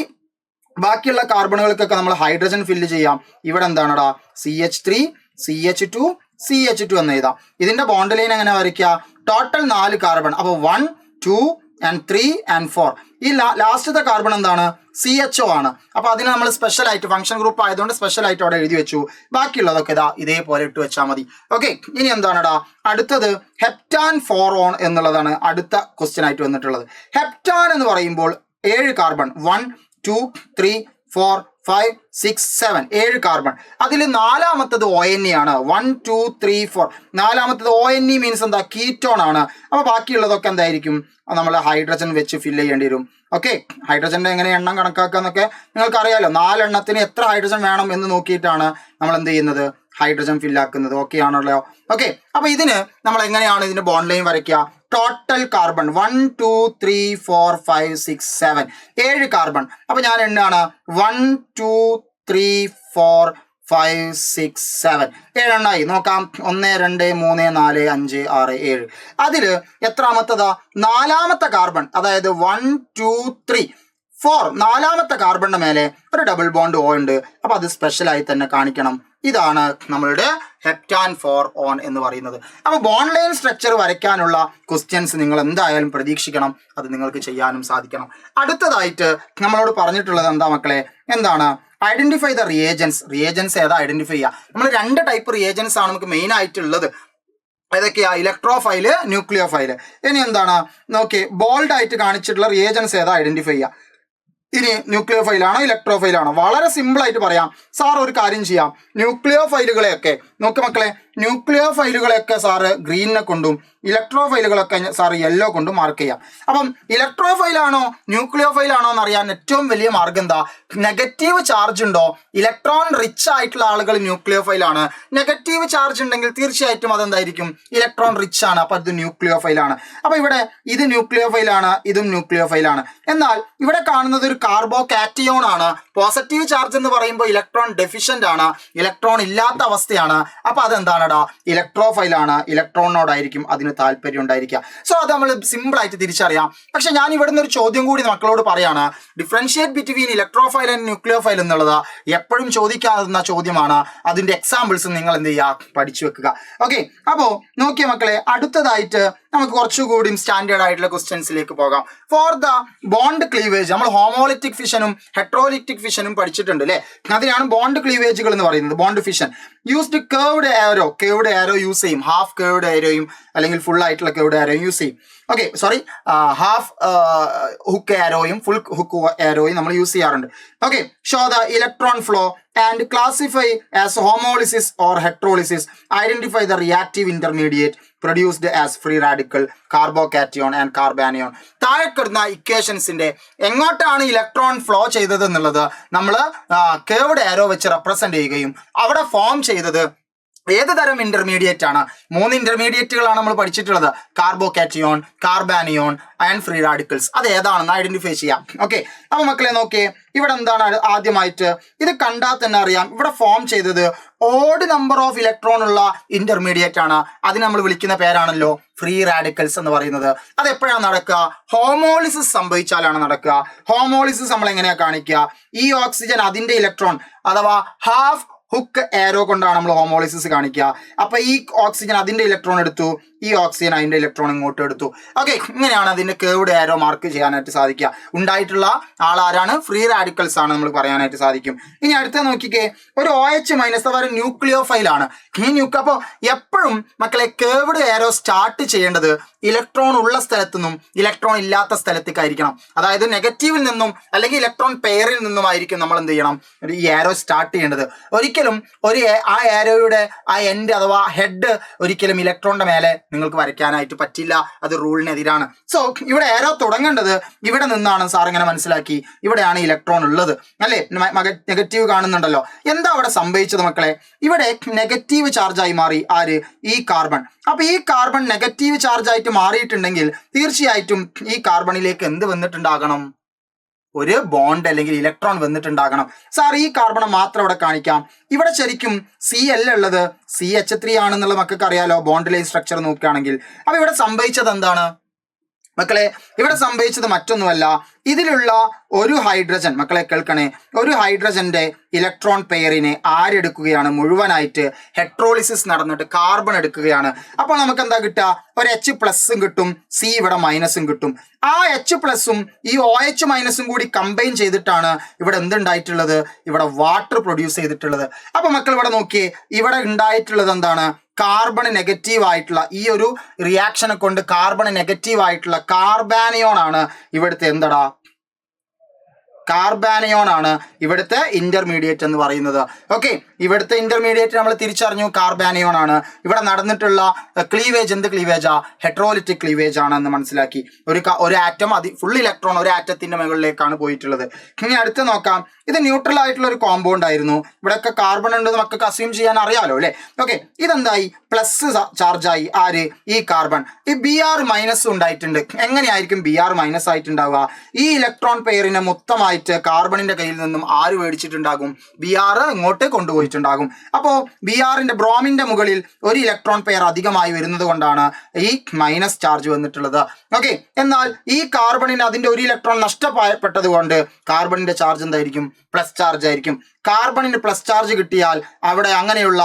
ബാക്കിയുള്ള കാർബണുകൾക്കൊക്കെ നമ്മൾ ഹൈഡ്രജൻ ഫില്ല് ചെയ്യാം. ഇവിടെ എന്താണടാ? CH3 CH2 CH2 എന്ന് എഴുതാം. ഇതിന്റെ ബോണ്ട് ലൈൻ എങ്ങനെ വരയ്ക്കുക? Total 4 carbon. അപ്പൊ 1 2 and 3 and 4. ഈ ലാസ്റ്റത്തെ കാർബൺ എന്താണ്? CHO ആണ്. അപ്പൊ അതിന് നമ്മൾ സ്പെഷ്യൽ ആയിട്ട് ഫംഗ്ഷൻ ഗ്രൂപ്പ് ആയതുകൊണ്ട് സ്പെഷ്യൽ ആയിട്ട് അവിടെ എഴുതി വെച്ചു. ബാക്കിയുള്ളതൊക്കെ ഇതാ ഇതേപോലെ ഇട്ട് വെച്ചാൽ മതി. ഓക്കെ, ഇനി എന്താണെടാ അടുത്തത്? ഹെപ്റ്റാൻ 4 എന്നുള്ളതാണ് അടുത്ത ക്വസ്റ്റ്യൻ ആയിട്ട് വന്നിട്ടുള്ളത്. ഹെപ്റ്റാൻ എന്ന് പറയുമ്പോൾ 7 കാർബൺ, 1 2 3 4 5 6 7 7 കാർബൺ. അതിൽ നാലാമത്തത് ONE ആണ്. 1 2 3 4. നാലാമത്തത് ONE മീൻസ് എന്താ? കീറ്റോൺ ആണ്. അപ്പൊ ബാക്കിയുള്ളതൊക്കെ എന്തായിരിക്കും? നമ്മൾ ഹൈഡ്രജൻ വെച്ച് ഫില്ല് ചെയ്യേണ്ടി വരും. ഓക്കെ, ഹൈഡ്രജന്റെ എങ്ങനെ എണ്ണം കണക്കാക്കുക എന്നൊക്കെ നിങ്ങൾക്ക് അറിയാലോ. 4 എണ്ണത്തിന് എത്ര ഹൈഡ്രജൻ വേണം എന്ന് നോക്കിയിട്ടാണ് നമ്മൾ എന്ത് ചെയ്യുന്നത്? ഹൈഡ്രജൻ ഫില്ലാക്കുന്നത്. ഓക്കെ ആണല്ലോ. ഓക്കെ, അപ്പൊ ഇതിന് നമ്മൾ എങ്ങനെയാണ് ഇതിന്റെ ബോണ്ട് ലൈൻ വരയ്ക്കുക? Total carbon 1 2 3 4 5 6 7 7 carbon. അപ്പൊ ഞാൻ എണ്ണാണ് 1 2 3 4 5 6 7 7 നോക്കാം. 1 2 3 4 5 6 7. അതില് എത്രാമത്തതാ? നാലാമത്തെ കാർബൺ. അതായത് 1 2 3 4 നാലാമത്തെ കാർബണിന്റെ മേലെ ഒരു ഡബിൾ ബോണ്ട് O ഉണ്ട്. അപ്പൊ അത് സ്പെഷ്യലായി തന്നെ കാണിക്കണം. ഇതാണ് നമ്മളുടെ ഹെപ്റ്റാൻ 4 എന്ന് പറയുന്നത്. അപ്പൊ ബോണ്ട് ലൈൻ സ്ട്രക്ചർ വരയ്ക്കാനുള്ള ക്വസ്റ്റ്യൻസ് നിങ്ങൾ എന്തായാലും പ്രതീക്ഷിക്കണം. അത് നിങ്ങൾക്ക് ചെയ്യാനും സാധിക്കണം. അടുത്തതായിട്ട് നമ്മളോട് പറഞ്ഞിട്ടുള്ളത് എന്താ മക്കളെ? എന്താണ്? Identify the reagents. റിയേജൻസ് ഏതാ ഐഡന്റിഫൈ ചെയ്യുക? നമ്മൾ 2 ടൈപ്പ് റിയേജൻസ് ആണ് നമുക്ക് മെയിൻ ആയിട്ടുള്ളത്. ഏതൊക്കെയാ? ഇലക്ട്രോഫൈല്, ന്യൂക്ലിയോഫൈല്. ഇനി എന്താണ്? നോക്കി ബോൾഡ് ആയിട്ട് കാണിച്ചിട്ടുള്ള റിയേജൻസ് ഏതാ ഐഡന്റിഫൈ ചെയ്യുക. ഇനി ന്യൂക്ലിയോഫൈലാണോ ഇലക്ട്രോഫൈലാണോ? വളരെ സിമ്പിൾ ആയിട്ട് പറയാം. സാർ ഒരു കാര്യം ചെയ്യാം. ന്യൂക്ലിയോഫൈലുകളെയൊക്കെ നോക്ക് മക്കളെ, ന്യൂക്ലിയോഫൈലുകളെയൊക്കെ സാറ് ഗ്രീനിനെ കൊണ്ടും ഇലക്ട്രോഫൈലുകളൊക്കെ സാർ യെല്ലോ കൊണ്ട് മാർക്ക് ചെയ്യാം. അപ്പം ഇലക്ട്രോഫൈലാണോ ന്യൂക്ലിയോഫൈലാണോ എന്നറിയാൻ ഏറ്റവും വലിയ മാർഗം എന്താ? നെഗറ്റീവ് ചാർജ് ഉണ്ടോ? ഇലക്ട്രോൺ റിച്ച് ആയിട്ടുള്ള ആളുകൾ ന്യൂക്ലിയോഫൈലാണ്. നെഗറ്റീവ് ചാർജ് ഉണ്ടെങ്കിൽ തീർച്ചയായിട്ടും അതെന്തായിരിക്കും? ഇലക്ട്രോൺ റിച്ച് ആണ്. അപ്പൊ അത് ന്യൂക്ലിയോഫൈലാണ്. അപ്പൊ ഇവിടെ ഇത് ന്യൂക്ലിയോഫൈലാണ്, ഇതും ന്യൂക്ലിയോഫൈലാണ്. എന്നാൽ ഇവിടെ കാണുന്നത് ഒരു കാർബോ കാറ്റയോൺ ആണ്. പോസിറ്റീവ് ചാർജ് എന്ന് പറയുമ്പോൾ ഇലക്ട്രോൺ ഡെഫിഷ്യന്റ് ആണ്, ഇലക്ട്രോൺ ഇല്ലാത്ത അവസ്ഥയാണ്. അപ്പൊ അതെന്താണടാ? ഇലക്ട്രോഫൈലാണ്. ഇലക്ട്രോണിനോടായിരിക്കും അതിന് താല്പര്യം ഉണ്ടായിരിക്കുക. സോ അത് നമ്മൾ സിമ്പിൾ ആയിട്ട് തിരിച്ചറിയാം. പക്ഷെ ഞാൻ ഇവിടുന്ന് ഒരു ചോദ്യം കൂടി മക്കളോട് പറയാണ്. Differentiate between electrophile and nucleophile എന്നുള്ളത് എപ്പോഴും ചോദിക്കാവുന്ന ചോദ്യമാണ്. അതിന്റെ എക്സാമ്പിൾസ് നിങ്ങൾ എന്ത് ചെയ്യുക? പഠിച്ചു വെക്കുക. ഓക്കെ, അപ്പോ നോക്കിയ മക്കളെ, അടുത്തതായിട്ട് നമുക്ക് കുറച്ചുകൂടി സ്റ്റാൻഡേർഡ് ആയിട്ടുള്ള ക്വസ്റ്റ്യൻസിലേക്ക് പോകാം. ഫോർ ദ ബോണ്ട് ക്ലീവേജ് നമ്മൾ ഹോമോലിറ്റിക് ഫിഷനും ഹെട്രോലിറ്റിക് ഫിഷനും പഠിച്ചിട്ടുണ്ട് അല്ലേ? അതിനാണ് ബോണ്ട് ക്ലീവേജുകൾ എന്ന് പറയുന്നത്. Bond fission used curved arrow use ചെയ്യും. ഹാഫ് കേർവ്ഡ് ആരോയും അല്ലെങ്കിൽ ഫുൾ ആയിട്ടുള്ള കേർവ്ഡ് ആരോയും യൂസ് ചെയ്യും. ഓക്കെ, സോറി, ഹാഫ് ഹുക്ക് ആരോയും ഫുൾ ഹുക്ക് ആരോയും നമ്മൾ യൂസ് ചെയ്യാറുണ്ട്. Okay, show the electron flow and classify as homolysis or heterolysis. Identify the reactive intermediate produced as free radical, carbocation and carbanion. താഴെക്കിടുന്ന ഇക്വേഷൻസിന്റെ എങ്ങോട്ടാണ് ഇലക്ട്രോൺ ഫ്ലോ ചെയ്തത് എന്നുള്ളത് നമ്മൾ കേർവ്ഡ് ആരോ വെച്ച് റെപ്രസെന്റ് ചെയ്യുകയും അവിടെ ഫോം ചെയ്തത് ഏത് തരം ഇന്റർമീഡിയറ്റ് ആണ്? 3 ഇന്റർമീഡിയറ്റുകളാണ് നമ്മൾ പഠിച്ചിട്ടുള്ളത്. Carbocation, carbanion and free radicals. അത് ഏതാണെന്ന് ഐഡന്റിഫൈ ചെയ്യാം. ഓക്കെ, അപ്പൊ മക്കളെ നോക്കിയേ, ഇവിടെ എന്താണ് ആദ്യമായിട്ട്? ഇത് കണ്ടാൽ തന്നെ അറിയാം ഇവിടെ ഫോം ചെയ്തത് ഓഡ് നമ്പർ ഓഫ് ഇലക്ട്രോൺ ഉള്ള ഇന്റർമീഡിയറ്റ് ആണ്. അതിന് നമ്മൾ വിളിക്കുന്ന പേരാണല്ലോ ഫ്രീ റാഡിക്കൽസ് എന്ന് പറയുന്നത്. അത് എപ്പോഴാണ് നടക്കുക? ഹോമോളിസിസ് സംഭവിച്ചാലാണ് നടക്കുക. ഹോമോളിസിസ് നമ്മൾ എങ്ങനെയാ കാണിക്കുക? ഈ ഓക്സിജൻ അതിന്റെ ഇലക്ട്രോൺ അഥവാ ഹാഫ് ഹുക്ക് ആരോ കൊണ്ടാണ് നമ്മൾ ഹോമോളിസിസ് കാണിക്കുക. അപ്പൊ ഈ ഓക്സിജൻ അതിന്റെ ഇലക്ട്രോൺ എടുത്തു, ഈ ഓക്സിജൻ അതിൻ്റെ ഇലക്ട്രോൺ ഇങ്ങോട്ട് എടുത്തു. ഓക്കെ, ഇങ്ങനെയാണ് അതിൻ്റെ കേർവ്ഡ് ആരോ മാർക്ക് ചെയ്യാനായിട്ട് സാധിക്കുക. ഉണ്ടായിട്ടുള്ള ആളാരാണ്? ഫ്രീ റാഡിക്കൽസ് ആണ് നമ്മൾ പറയാനായിട്ട് സാധിക്കും. ഇനി അടുത്ത നോക്കിക്കേ, ഒരു OH മൈനസ് അവർ ന്യൂക്ലിയോഫൈലാണ്. ഈ അപ്പോൾ എപ്പോഴും മക്കളെ കേർവ്ഡ് ആരോ സ്റ്റാർട്ട് ചെയ്യേണ്ടത് ഇലക്ട്രോൺ ഉള്ള സ്ഥലത്തു നിന്നും ഇലക്ട്രോൺ ഇല്ലാത്ത സ്ഥലത്തേക്കായിരിക്കണം. അതായത് നെഗറ്റീവിൽ നിന്നും അല്ലെങ്കിൽ ഇലക്ട്രോൺ പെയറിൽ നിന്നുമായിരിക്കും നമ്മൾ എന്ത് ചെയ്യണം, ഈ ആരോ സ്റ്റാർട്ട് ചെയ്യേണ്ടത്. ഒരിക്കലും ആ ആരോയുടെ ആ എൻഡ് അഥവാ ഹെഡ് ഒരിക്കലും ഇലക്ട്രോണിന്റെ മേലെ നിങ്ങൾക്ക് വരയ്ക്കാനായിട്ട് പറ്റില്ല. അത് റൂളിനെതിരാണ്. സോ ഇവിടെ ആരോ തുടങ്ങേണ്ടത് ഇവിടെ നിന്നാണ്. സാർ ഇങ്ങനെ മനസ്സിലാക്കി, ഇവിടെയാണ് ഇലക്ട്രോൺ ഉള്ളത് അല്ലേ? നെഗറ്റീവ് കാണുന്നുണ്ടല്ലോ. എന്താ അവിടെ സംഭവിച്ചത് മക്കളെ? ഇവിടെ നെഗറ്റീവ് ചാർജായി മാറി ആര്? ഈ കാർബൺ. അപ്പൊ ഈ കാർബൺ നെഗറ്റീവ് ചാർജ് ആയിട്ട് മാറിയിട്ടുണ്ടെങ്കിൽ തീർച്ചയായിട്ടും ഈ കാർബണിലേക്ക് എന്ത് വന്നിട്ടുണ്ടാകണം? ഒരു ബോണ്ട് അല്ലെങ്കിൽ ഇലക്ട്രോൺ വന്നിട്ടുണ്ടാകണം. സാർ ഈ കാർബൺ മാത്രം ഇവിടെ കാണിക്കാം. ഇവിടെ ശരിക്കും Cl ഉള്ളത് CH3 ആണെന്നുള്ള മക്കൾക്ക് അറിയാലോ, ബോണ്ട് ലൈൻ സ്ട്രക്ചർ നോക്കുകയാണെങ്കിൽ. അപ്പൊ ഇവിടെ സംഭവിച്ചത് എന്താണ് മക്കളെ? ഇവിടെ സംഭവിച്ചത് മറ്റൊന്നുമല്ല, ഇതിലുള്ള ഒരു ഹൈഡ്രജൻ, മക്കളെ കേൾക്കണേ, ഒരു ഹൈഡ്രജന്റെ ഇലക്ട്രോൺ പെയറിനെ ആരെടുക്കുകയാണ്? മുഴുവനായിട്ട് ഹെട്രോളിസിസ് നടന്നിട്ട് കാർബൺ എടുക്കുകയാണ്. അപ്പോൾ നമുക്ക് എന്താ കിട്ടുക? ഒരു H+ കിട്ടും, C ഇവിടെ മൈനസും കിട്ടും. ആ H+ ഈ OH മൈനസും കൂടി കമ്പൈൻ ചെയ്തിട്ടാണ് ഇവിടെ എന്തുണ്ടായിട്ടുള്ളത്? ഇവിടെ വാട്ടർ പ്രൊഡ്യൂസ് ചെയ്തിട്ടുള്ളത്. അപ്പൊ മക്കൾ ഇവിടെ നോക്കിയേ, ഇവിടെ ഉണ്ടായിട്ടുള്ളത് എന്താണ്? കാർബൺ നെഗറ്റീവ് ആയിട്ടുള്ള ഈ ഒരു റിയാക്ഷനെ കൊണ്ട് കാർബൺ നെഗറ്റീവ് ആയിട്ടുള്ള കാർബാനിയോൺ ആണ് ഇവിടുത്തെ എന്തടാ? കാർബാനിയോൺ ആണ് ഇവിടുത്തെ ഇന്റർമീഡിയറ്റ് എന്ന് പറയുന്നത്. ഓക്കെ, ഇവിടുത്തെ ഇന്റർമീഡിയറ്റ് നമ്മൾ തിരിച്ചറിഞ്ഞു, കാർബാനിയോൺ ആണ്. ഇവിടെ നടന്നിട്ടുള്ള ക്ലീവേജ് എന്ത് ക്ലീവേജാ? ഹെട്രോലിറ്റിക് ക്ലീവേജ് ആണ് എന്ന് മനസ്സിലാക്കി. ഒരു ആറ്റം ഫുൾ ഇലക്ട്രോൺ ഒരു ആറ്റത്തിന്റെ മുകളിലേക്കാണ് പോയിട്ടുള്ളത്. ഇനി അടുത്ത് നോക്കാം. ഇത് ന്യൂട്രൽ ആയിട്ടുള്ള ഒരു കോമ്പൗണ്ട് ആയിരുന്നു. ഇവിടെയൊക്കെ കാർബൺ ഉണ്ടെന്ന് മക്കൾക്ക് അസ്യൂം ചെയ്യാൻ അറിയാലോ അല്ലെ? ഓക്കെ, ഇതെന്തായി? പ്ലസ് ചാർജായി ആര്? ഈ കാർബൺ. ഈ Br മൈനസ് ഉണ്ടായിട്ടുണ്ട്. എങ്ങനെയായിരിക്കും Br മൈനസ് ആയിട്ടുണ്ടാവുക? ഈ ഇലക്ട്രോൺ പെയറിനെ മൊത്തമായിട്ട് കാർബണിന്റെ കയ്യിൽ നിന്നും ആര് മേടിച്ചിട്ടുണ്ടാകും? Br ഇങ്ങോട്ട് കൊണ്ടുപോയിട്ടുണ്ടാകും. അപ്പോൾ Brന്റെ ബ്രോമിന്റെ മുകളിൽ ഒരു ഇലക്ട്രോൺ പെയർ അധികമായി വരുന്നത് കൊണ്ടാണ് ഈ മൈനസ് ചാർജ് വന്നിട്ടുള്ളത്. ഓക്കെ, എന്നാൽ ഈ കാർബണിന് അതിന്റെ ഒരു ഇലക്ട്രോൺ നഷ്ടപ്പെട്ടത് കൊണ്ട് കാർബണിന്റെ ചാർജ് എന്തായിരിക്കും? പ്ലസ് ചാർജ് ആയിരിക്കും. കാർബണിന് പ്ലസ് ചാർജ് കിട്ടിയാൽ അവിടെ അങ്ങനെയുള്ള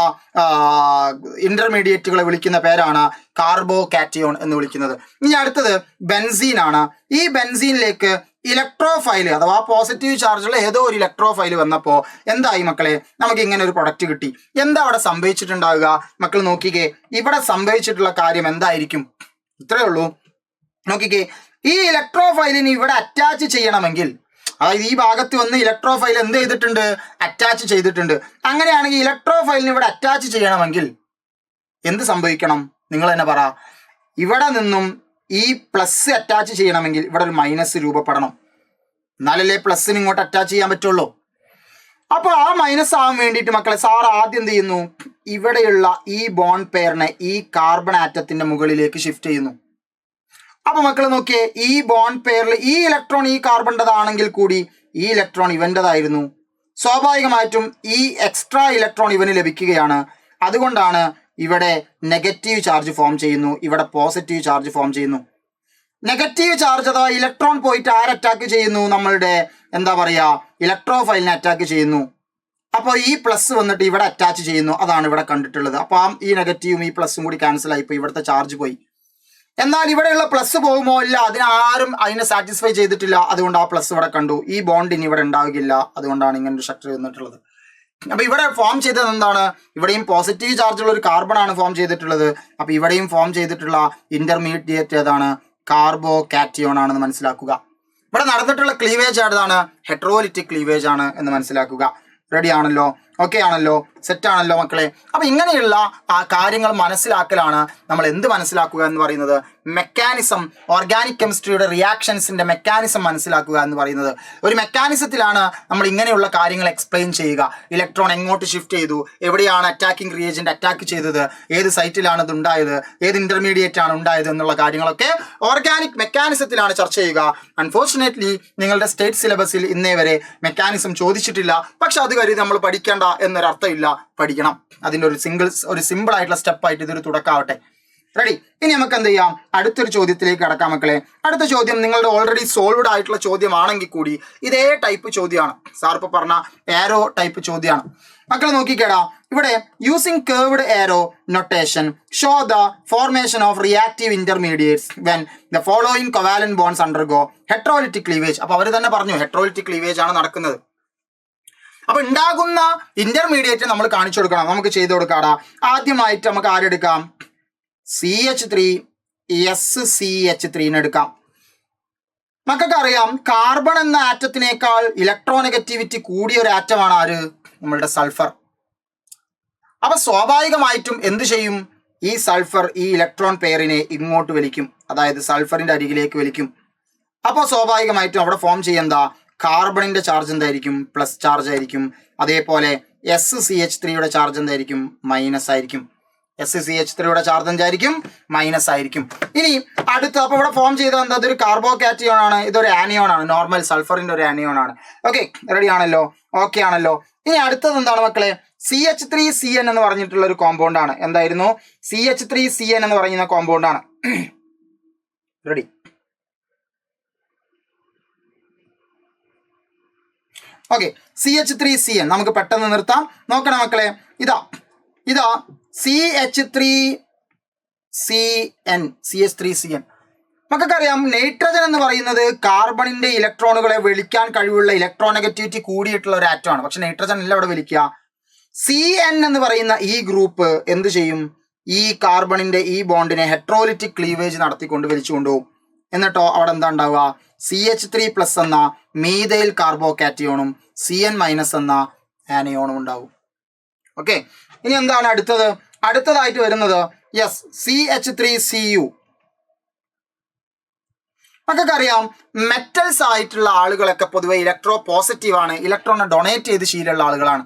ഇന്റർമീഡിയറ്റുകളെ വിളിക്കുന്ന പേരാണ് കാർബോ കാറ്റയോൺ എന്ന് വിളിക്കുന്നത്. ഇനി അടുത്തത് ബെൻസീൻ ആണ്. ഈ ബെൻസീനിലേക്ക് ഇലക്ട്രോഫൈൽ അഥവാ പോസിറ്റീവ് ചാർജുള്ള ഏതോ ഒരു ഇലക്ട്രോഫൈൽ വന്നപ്പോൾ എന്തായി മക്കളെ? നമുക്ക് ഇങ്ങനെ ഒരു പ്രൊഡക്റ്റ് കിട്ടി. എന്താ അവിടെ സംഭവിച്ചിട്ടുണ്ടാവുക? മക്കൾ നോക്കിക്കേ, ഇവിടെ സംഭവിച്ചിട്ടുള്ള കാര്യം എന്തായിരിക്കും? ഇത്രയേ ഉള്ളൂ. നോക്കിക്കേ, ഈ ഇലക്ട്രോഫൈലിന് ഇവിടെ അറ്റാച്ച് ചെയ്യണമെങ്കിൽ, അതായത് ഈ ഭാഗത്ത് വന്ന് ഇലക്ട്രോഫൈൽ എന്ത് ചെയ്തിട്ടുണ്ട്? അറ്റാച്ച് ചെയ്തിട്ടുണ്ട്. അങ്ങനെയാണെങ്കിൽ ഇലക്ട്രോഫൈലിന് ഇവിടെ അറ്റാച്ച് ചെയ്യണമെങ്കിൽ എന്ത് സംഭവിക്കണം? നിങ്ങൾ തന്നെ പറ. ഇവിടെ നിന്നും ഈ പ്ലസ് അറ്റാച്ച് ചെയ്യണമെങ്കിൽ ഇവിടെ ഒരു മൈനസ് രൂപപ്പെടണം. എന്നാലല്ലേ പ്ലസ്സിന് ഇങ്ങോട്ട് അറ്റാച്ച് ചെയ്യാൻ പറ്റുള്ളൂ. അപ്പൊ ആ മൈനസ് ആവാൻ വേണ്ടിയിട്ട് മക്കളെ സാർ ആദ്യം എന്ത് ചെയ്യുന്നു? ഇവിടെയുള്ള ഈ ബോണ്ട് പെയറിനെ ഈ കാർബൺ ആറ്റത്തിന്റെ മുകളിലേക്ക് ഷിഫ്റ്റ് ചെയ്യുന്നു. അപ്പൊ മക്കൾ നോക്കിയേ, ഈ ബോണ്ട് പെയറിൽ ഈ ഇലക്ട്രോൺ ഈ കാർബണിൻ്റെതാണെങ്കിൽ കൂടി ഈ ഇലക്ട്രോൺ ഇവൻ്റെതായിരുന്നു. സ്വാഭാവികമായിട്ടും ഈ എക്സ്ട്രാ ഇലക്ട്രോൺ ഇവന് ലഭിക്കുകയാണ്. അതുകൊണ്ടാണ് ഇവിടെ നെഗറ്റീവ് ചാർജ് ഫോം ചെയ്യുന്നു, ഇവിടെ പോസിറ്റീവ് ചാർജ് ഫോം ചെയ്യുന്നു. നെഗറ്റീവ് ചാർജ് അഥവാ ഇലക്ട്രോൺ പോയിട്ട് അറ്റാക്ക് ചെയ്യുന്നു? നമ്മളുടെ എന്താ പറയുക, ഇലക്ട്രോഫൈലിനെ അറ്റാക്ക് ചെയ്യുന്നു. അപ്പോൾ ഈ പ്ലസ് വന്നിട്ട് ഇവിടെ അറ്റാച്ച് ചെയ്യുന്നു. അതാണ് ഇവിടെ കണ്ടിട്ടുള്ളത്. അപ്പോൾ ഈ നെഗറ്റീവും ഈ പ്ലസും കൂടി ക്യാൻസൽ ആയിപ്പോയി, ഇവിടുത്തെ ചാർജ് പോയി. എന്നാൽ ഇവിടെയുള്ള പ്ലസ് പോകുമോ? ഇല്ല, അതിനെ സാറ്റിസ്ഫൈ ചെയ്തിട്ടില്ല. അതുകൊണ്ട് ആ പ്ലസ് ഇവിടെ കണ്ടു. ഈ ബോണ്ട് ഇനി ഇവിടെ ഉണ്ടാവുകയില്ല. അതുകൊണ്ടാണ് ഇങ്ങനെ ഒരു സ്ട്രക്ചർ വന്നിട്ടുള്ളത്. അപ്പൊ ഇവിടെ ഫോം ചെയ്തത് എന്താണ്? ഇവിടെയും പോസിറ്റീവ് ചാർജുള്ള ഒരു കാർബൺ ആണ് ഫോം ചെയ്തിട്ടുള്ളത്. അപ്പൊ ഇവിടെയും ഫോം ചെയ്തിട്ടുള്ള ഇന്റർമീഡിയറ്റ് ഏതാണ്? കാർബോ കാറ്റയോൺ ആണെന്ന് മനസ്സിലാക്കുക. ഇവിടെ നടന്നിട്ടുള്ള ക്ലീവേജ് ഏതാണ്? ഹെട്രോലിറ്റിക് ക്ലീവേജ് ആണ് എന്ന് മനസ്സിലാക്കുക. റെഡി ആണല്ലോ? ഓക്കെ ആണല്ലോ? സെറ്റ് ആണല്ലോ മക്കളെ? അപ്പൊ ഇങ്ങനെയുള്ള ആ കാര്യങ്ങൾ മനസ്സിലാക്കലാണ് നമ്മൾ എന്ത് മനസ്സിലാക്കുക എന്ന് പറയുന്നത്. മെക്കാനിസം, ഓർഗാനിക് കെമിസ്ട്രിയുടെ റിയാക്ഷൻസിന്റെ മെക്കാനിസം മനസ്സിലാക്കുക എന്ന് പറയുന്നത്. ഒരു മെക്കാനിസത്തിലാണ് നമ്മൾ ഇങ്ങനെയുള്ള കാര്യങ്ങൾ എക്സ്പ്ലെയിൻ ചെയ്യുക. ഇലക്ട്രോൺ എങ്ങോട്ട് ഷിഫ്റ്റ് ചെയ്തു, എവിടെയാണ് അറ്റാക്കിംഗ് റിയേജന്റ് അറ്റാക്ക് ചെയ്തത്, ഏത് സൈറ്റിലാണ് ഇത് ഉണ്ടായത്, ഏത് ഇന്റർമീഡിയറ്റ് ആണ് ഉണ്ടായത് എന്നുള്ള കാര്യങ്ങളൊക്കെ ഓർഗാനിക് മെക്കാനിസത്തിലാണ് ചർച്ച ചെയ്യുക. അൺഫോർച്ചുനേറ്റ്ലി നിങ്ങളുടെ സ്റ്റേറ്റ് സിലബസിൽ ഇന്നേ വരെ മെക്കാനിസം ചോദിച്ചിട്ടില്ല. പക്ഷെ അത് കരുതി നമ്മൾ പഠിക്കേണ്ട എന്നൊരർത്ഥമില്ല. പഠിക്കണം. അതിൻ്റെ ഒരു സിമ്പിൾ ആയിട്ടുള്ള സ്റ്റെപ്പായിട്ട് ഇതൊരു തുടക്കമാവട്ടെ. റെഡി? ഇനി നമുക്ക് എന്ത് ചെയ്യാം, അടുത്തൊരു ചോദ്യത്തിലേക്ക് കടക്കാം മക്കളെ. അടുത്ത ചോദ്യം നിങ്ങളുടെ ഓൾറെഡി സോൾവ്ഡ് ആയിട്ടുള്ള ചോദ്യമാണെങ്കിൽ കൂടി ഇതേ ടൈപ്പ് ചോദ്യമാണ്. സാർ ഇപ്പോൾ പറഞ്ഞ ആരോ ടൈപ്പ് ചോദ്യമാണ്. മക്കൾ നോക്കിക്കേടാ, ഇവിടെ using curved arrow notation show the formation of reactive intermediates when the following covalent bonds undergo heterolytic cleavage. അപ്പൊ അവർ തന്നെ പറഞ്ഞു ഹെട്രോലിറ്റിക് ക്ലീവേജ് ആണ് നടക്കുന്നത്. അപ്പൊ ഉണ്ടാകുന്ന ഇന്റർമീഡിയറ്റ് നമ്മൾ കാണിച്ചു കൊടുക്കണം. നമുക്ക് ചെയ്തു കൊടുക്കാടാ. ആദ്യമായിട്ട് നമുക്ക് ആരെടുക്കാം? CH3 SCH3 എടുക്കാം. മക്കൾക്ക് അറിയാം കാർബൺ എന്ന ആറ്റത്തിനേക്കാൾ ഇലക്ട്രോനെഗറ്റിവിറ്റി കൂടിയ ഒരു ആറ്റമാണ് ആര്? നമ്മളുടെ സൾഫർ. അപ്പൊ സ്വാഭാവികമായിട്ടും എന്ത് ചെയ്യും? ഈ സൾഫർ ഈ ഇലക്ട്രോൺ പെയറിനെ ഇങ്ങോട്ട് വലിക്കും, അതായത് സൾഫറിന്റെ അരികിലേക്ക് വലിക്കും. അപ്പോൾ സ്വാഭാവികമായിട്ടും അവിടെ ഫോം ചെയ്യുന്ന കാർബണിന്റെ ചാർജ് എന്തായിരിക്കും? പ്ലസ് ചാർജ് ആയിരിക്കും. അതേപോലെ SCH3യുടെ ചാർജ് എന്തായിരിക്കും? മൈനസ് ആയിരിക്കും. SCH3യുടെ ചാർജ് എന്തായിരിക്കും? മൈനസ് ആയിരിക്കും. ഇനി അടുത്ത അപ്പോൾ ഇവിടെ ഫോം ചെയ്ത എന്താ? ഇതൊരു കാർബോകാറ്റിയോൺ ആണ്, ഇതൊരു ആനിയോൺ ആണ്, നോർമൽ സൾഫറിന്റെ ഒരു ആനിയോൺ ആണ്. ഓക്കെ, റെഡി ആണല്ലോ? ഓക്കെ ആണല്ലോ. ഇനി അടുത്തത് എന്താണ് മക്കളെ? CH3CN എന്ന് പറഞ്ഞിട്ടുള്ള ഒരു കോമ്പൗണ്ട് ആണ്. എന്തായിരുന്നു? CH3CN എന്ന് പറയുന്ന കോമ്പൗണ്ട് ആണ്. റെഡി? ഓക്കെ, CH3CN നമുക്ക് പെട്ടെന്ന് നിർത്താം. നോക്കണം മക്കളെ, ഇതാ CH3CN. നമുക്കറിയാം നൈട്രജൻ എന്ന് പറയുന്നത് കാർബണിന്റെ ഇലക്ട്രോണുകളെ വലിക്കാൻ കഴിവുള്ള ഇലക്ട്രോനെഗറ്റിവിറ്റി കൂടിയിട്ടുള്ള ഒരു ആറ്റമാണ്. പക്ഷെ നൈട്രജൻ അല്ല അവിടെ വലിക്കുക. CN എന്ന് പറയുന്ന ഈ ഗ്രൂപ്പ് എന്ത് ചെയ്യും? ഈ കാർബണിന്റെ ഈ ബോണ്ടിനെ ഹെട്രോലിറ്റിക് ക്ലീവേജ് നടത്തിക്കൊണ്ട് വലിച്ചു കൊണ്ടുപോകും. എന്നിട്ടോ അവിടെ എന്താ ഉണ്ടാവുക? CH3+ എന്ന മീഥൈൽ കാർബോകാറ്റിയോണും CN- എന്ന ആനിയോണും ഉണ്ടാവും. ഓക്കെ, ഇനി എന്താണ് അടുത്തതായിട്ട് വരുന്നത്? Yes, CH3Cu. നമുക്കറിയാം മെറ്റൽസ് ആയിട്ടുള്ള ആളുകളൊക്കെ പൊതുവെ ഇലക്ട്രോ പോസിറ്റീവ് ആണ്, ഇലക്ട്രോണെ ഡൊണേറ്റ് ചെയ്ത് ശീലമുള്ള ആളുകളാണ്.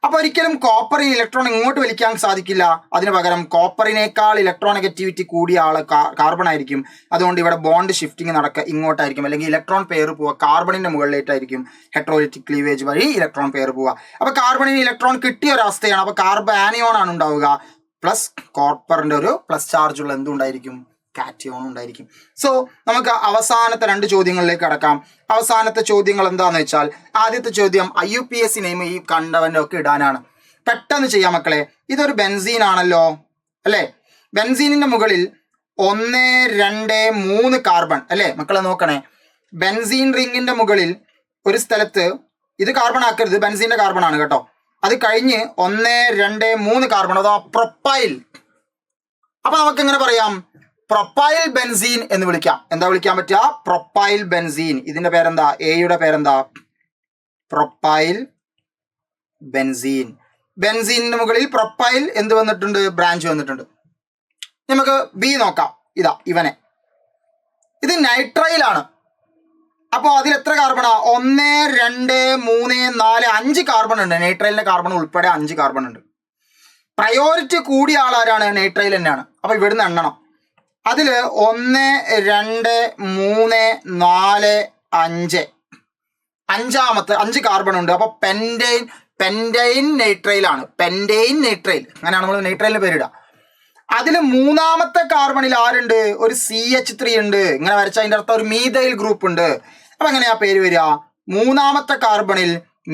അപ്പൊ ഒരിക്കലും കോപ്പറിന് ഇലക്ട്രോൺ ഇങ്ങോട്ട് വലിക്കാൻ സാധിക്കില്ല. അതിന് പകരം കോപ്പറിനേക്കാൾ ഇലക്ട്രോനെഗറ്റിവിറ്റി കൂടിയ ആള് കാർബൺ ആയിരിക്കും. അതുകൊണ്ട് ഇവിടെ ബോണ്ട് ഷിഫ്റ്റിംഗ് നടക്കുക ഇങ്ങോട്ടായിരിക്കും, അല്ലെങ്കിൽ ഇലക്ട്രോൺ പെയർ പോവുക കാർബണിന്റെ മുകളിലേറ്റായിരിക്കും. ഹെട്രോലിറ്റിക് ക്ലീവേജ് വഴി ഇലക്ട്രോൺ പെയർ പോവുക. അപ്പൊ കാർബണിന് ഇലക്ട്രോൺ കിട്ടിയ ഒരു അവസ്ഥയാണ്. അപ്പൊ ആനിയോൺ ആണ് ഉണ്ടാവുക. പ്ലസ് കോപ്പറിന്റെ ഒരു പ്ലസ് ചാർജ് ഉള്ള എന്തുണ്ടായിരിക്കും? കാറ്റിയോൺ ഉണ്ടായിരിക്കും. സോ നമുക്ക് അവസാനത്തെ 2 ചോദ്യങ്ങളിലേക്ക് കടക്കാം. അവസാനത്തെ ചോദ്യങ്ങൾ എന്താന്ന് വെച്ചാൽ, ആദ്യത്തെ ചോദ്യം IUPAC നെയിം ഈ കണ്ടവന്റെ ഒക്കെ ഇടാനാണ്. പെട്ടെന്ന് ചെയ്യാം മക്കളെ. ഇതൊരു ബെൻസീൻ ആണല്ലോ അല്ലെ? ബെൻസീനിന്റെ മുകളിൽ 1, 2, 3 കാർബൺ അല്ലെ മക്കളെ? നോക്കണേ, ബെൻസീൻ റിങ്ങിന്റെ മുകളിൽ ഒരു സ്ഥലത്ത് ഇത് കാർബൺ ആക്കരുത്, ബെൻസീന്റെ കാർബൺ ആണ് കേട്ടോ. അത് കഴിഞ്ഞ് 1, 2, 3 കാർബൺ, അതോ പ്രൊപ്പൈൽ. അപ്പൊ നമുക്ക് എങ്ങനെ പറയാം? പ്രൊപ്പൈൽ ബെൻസീൻ എന്ന് വിളിക്കാം. എന്താ വിളിക്കാൻ പറ്റുക? Propyl benzene. ഇതിന്റെ പേരെന്താ? എയുടെ പേരെന്താ? Propyl benzene. ബെൻസീനിന്റെ മുകളിൽ പ്രൊപ്പൈൽ എന്ത് വന്നിട്ടുണ്ട്? ബ്രാഞ്ച് വന്നിട്ടുണ്ട്. നമുക്ക് ബി നോക്കാം. ഇവനെ ഇത് നൈട്രൈലാണ്. അപ്പോൾ അതിൽ എത്ര കാർബണാ? 1, 2, 3, 4, 5 കാർബൺ ഉണ്ട്. നൈട്രൈലിന്റെ കാർബൺ ഉൾപ്പെടെ 5 കാർബൺ ഉണ്ട്. പ്രയോറിറ്റി കൂടിയ ആളാരാണ്? നൈട്രൈൽ തന്നെയാണ്. അപ്പൊ ഇവിടുന്ന് എണ്ണണം. അതില് 1, 2, 3, 4, 5 അഞ്ചാമത്തെ 5 കാർബൺ ഉണ്ട്. അപ്പൊ പെൻഡൈൻ നൈട്രൈലാണ്. പെൻഡൈൻ നൈട്രൈൽ, അങ്ങനെയാണ് നമ്മൾ നൈട്രൈലിന്റെ പേരിടുക. അതിൽ 3ാമത്തെ കാർബണിൽ ആരുണ്ട്? ഒരു CH3 ഉണ്ട്. ഇങ്ങനെ വരച്ച അതിന്റെ അർത്ഥം ഒരു മീഥൈൽ ഗ്രൂപ്പ് ഉണ്ട്. അപ്പൊ എങ്ങനെയാ പേര് വരിക? 3ാമത്തെ കാർബണിൽ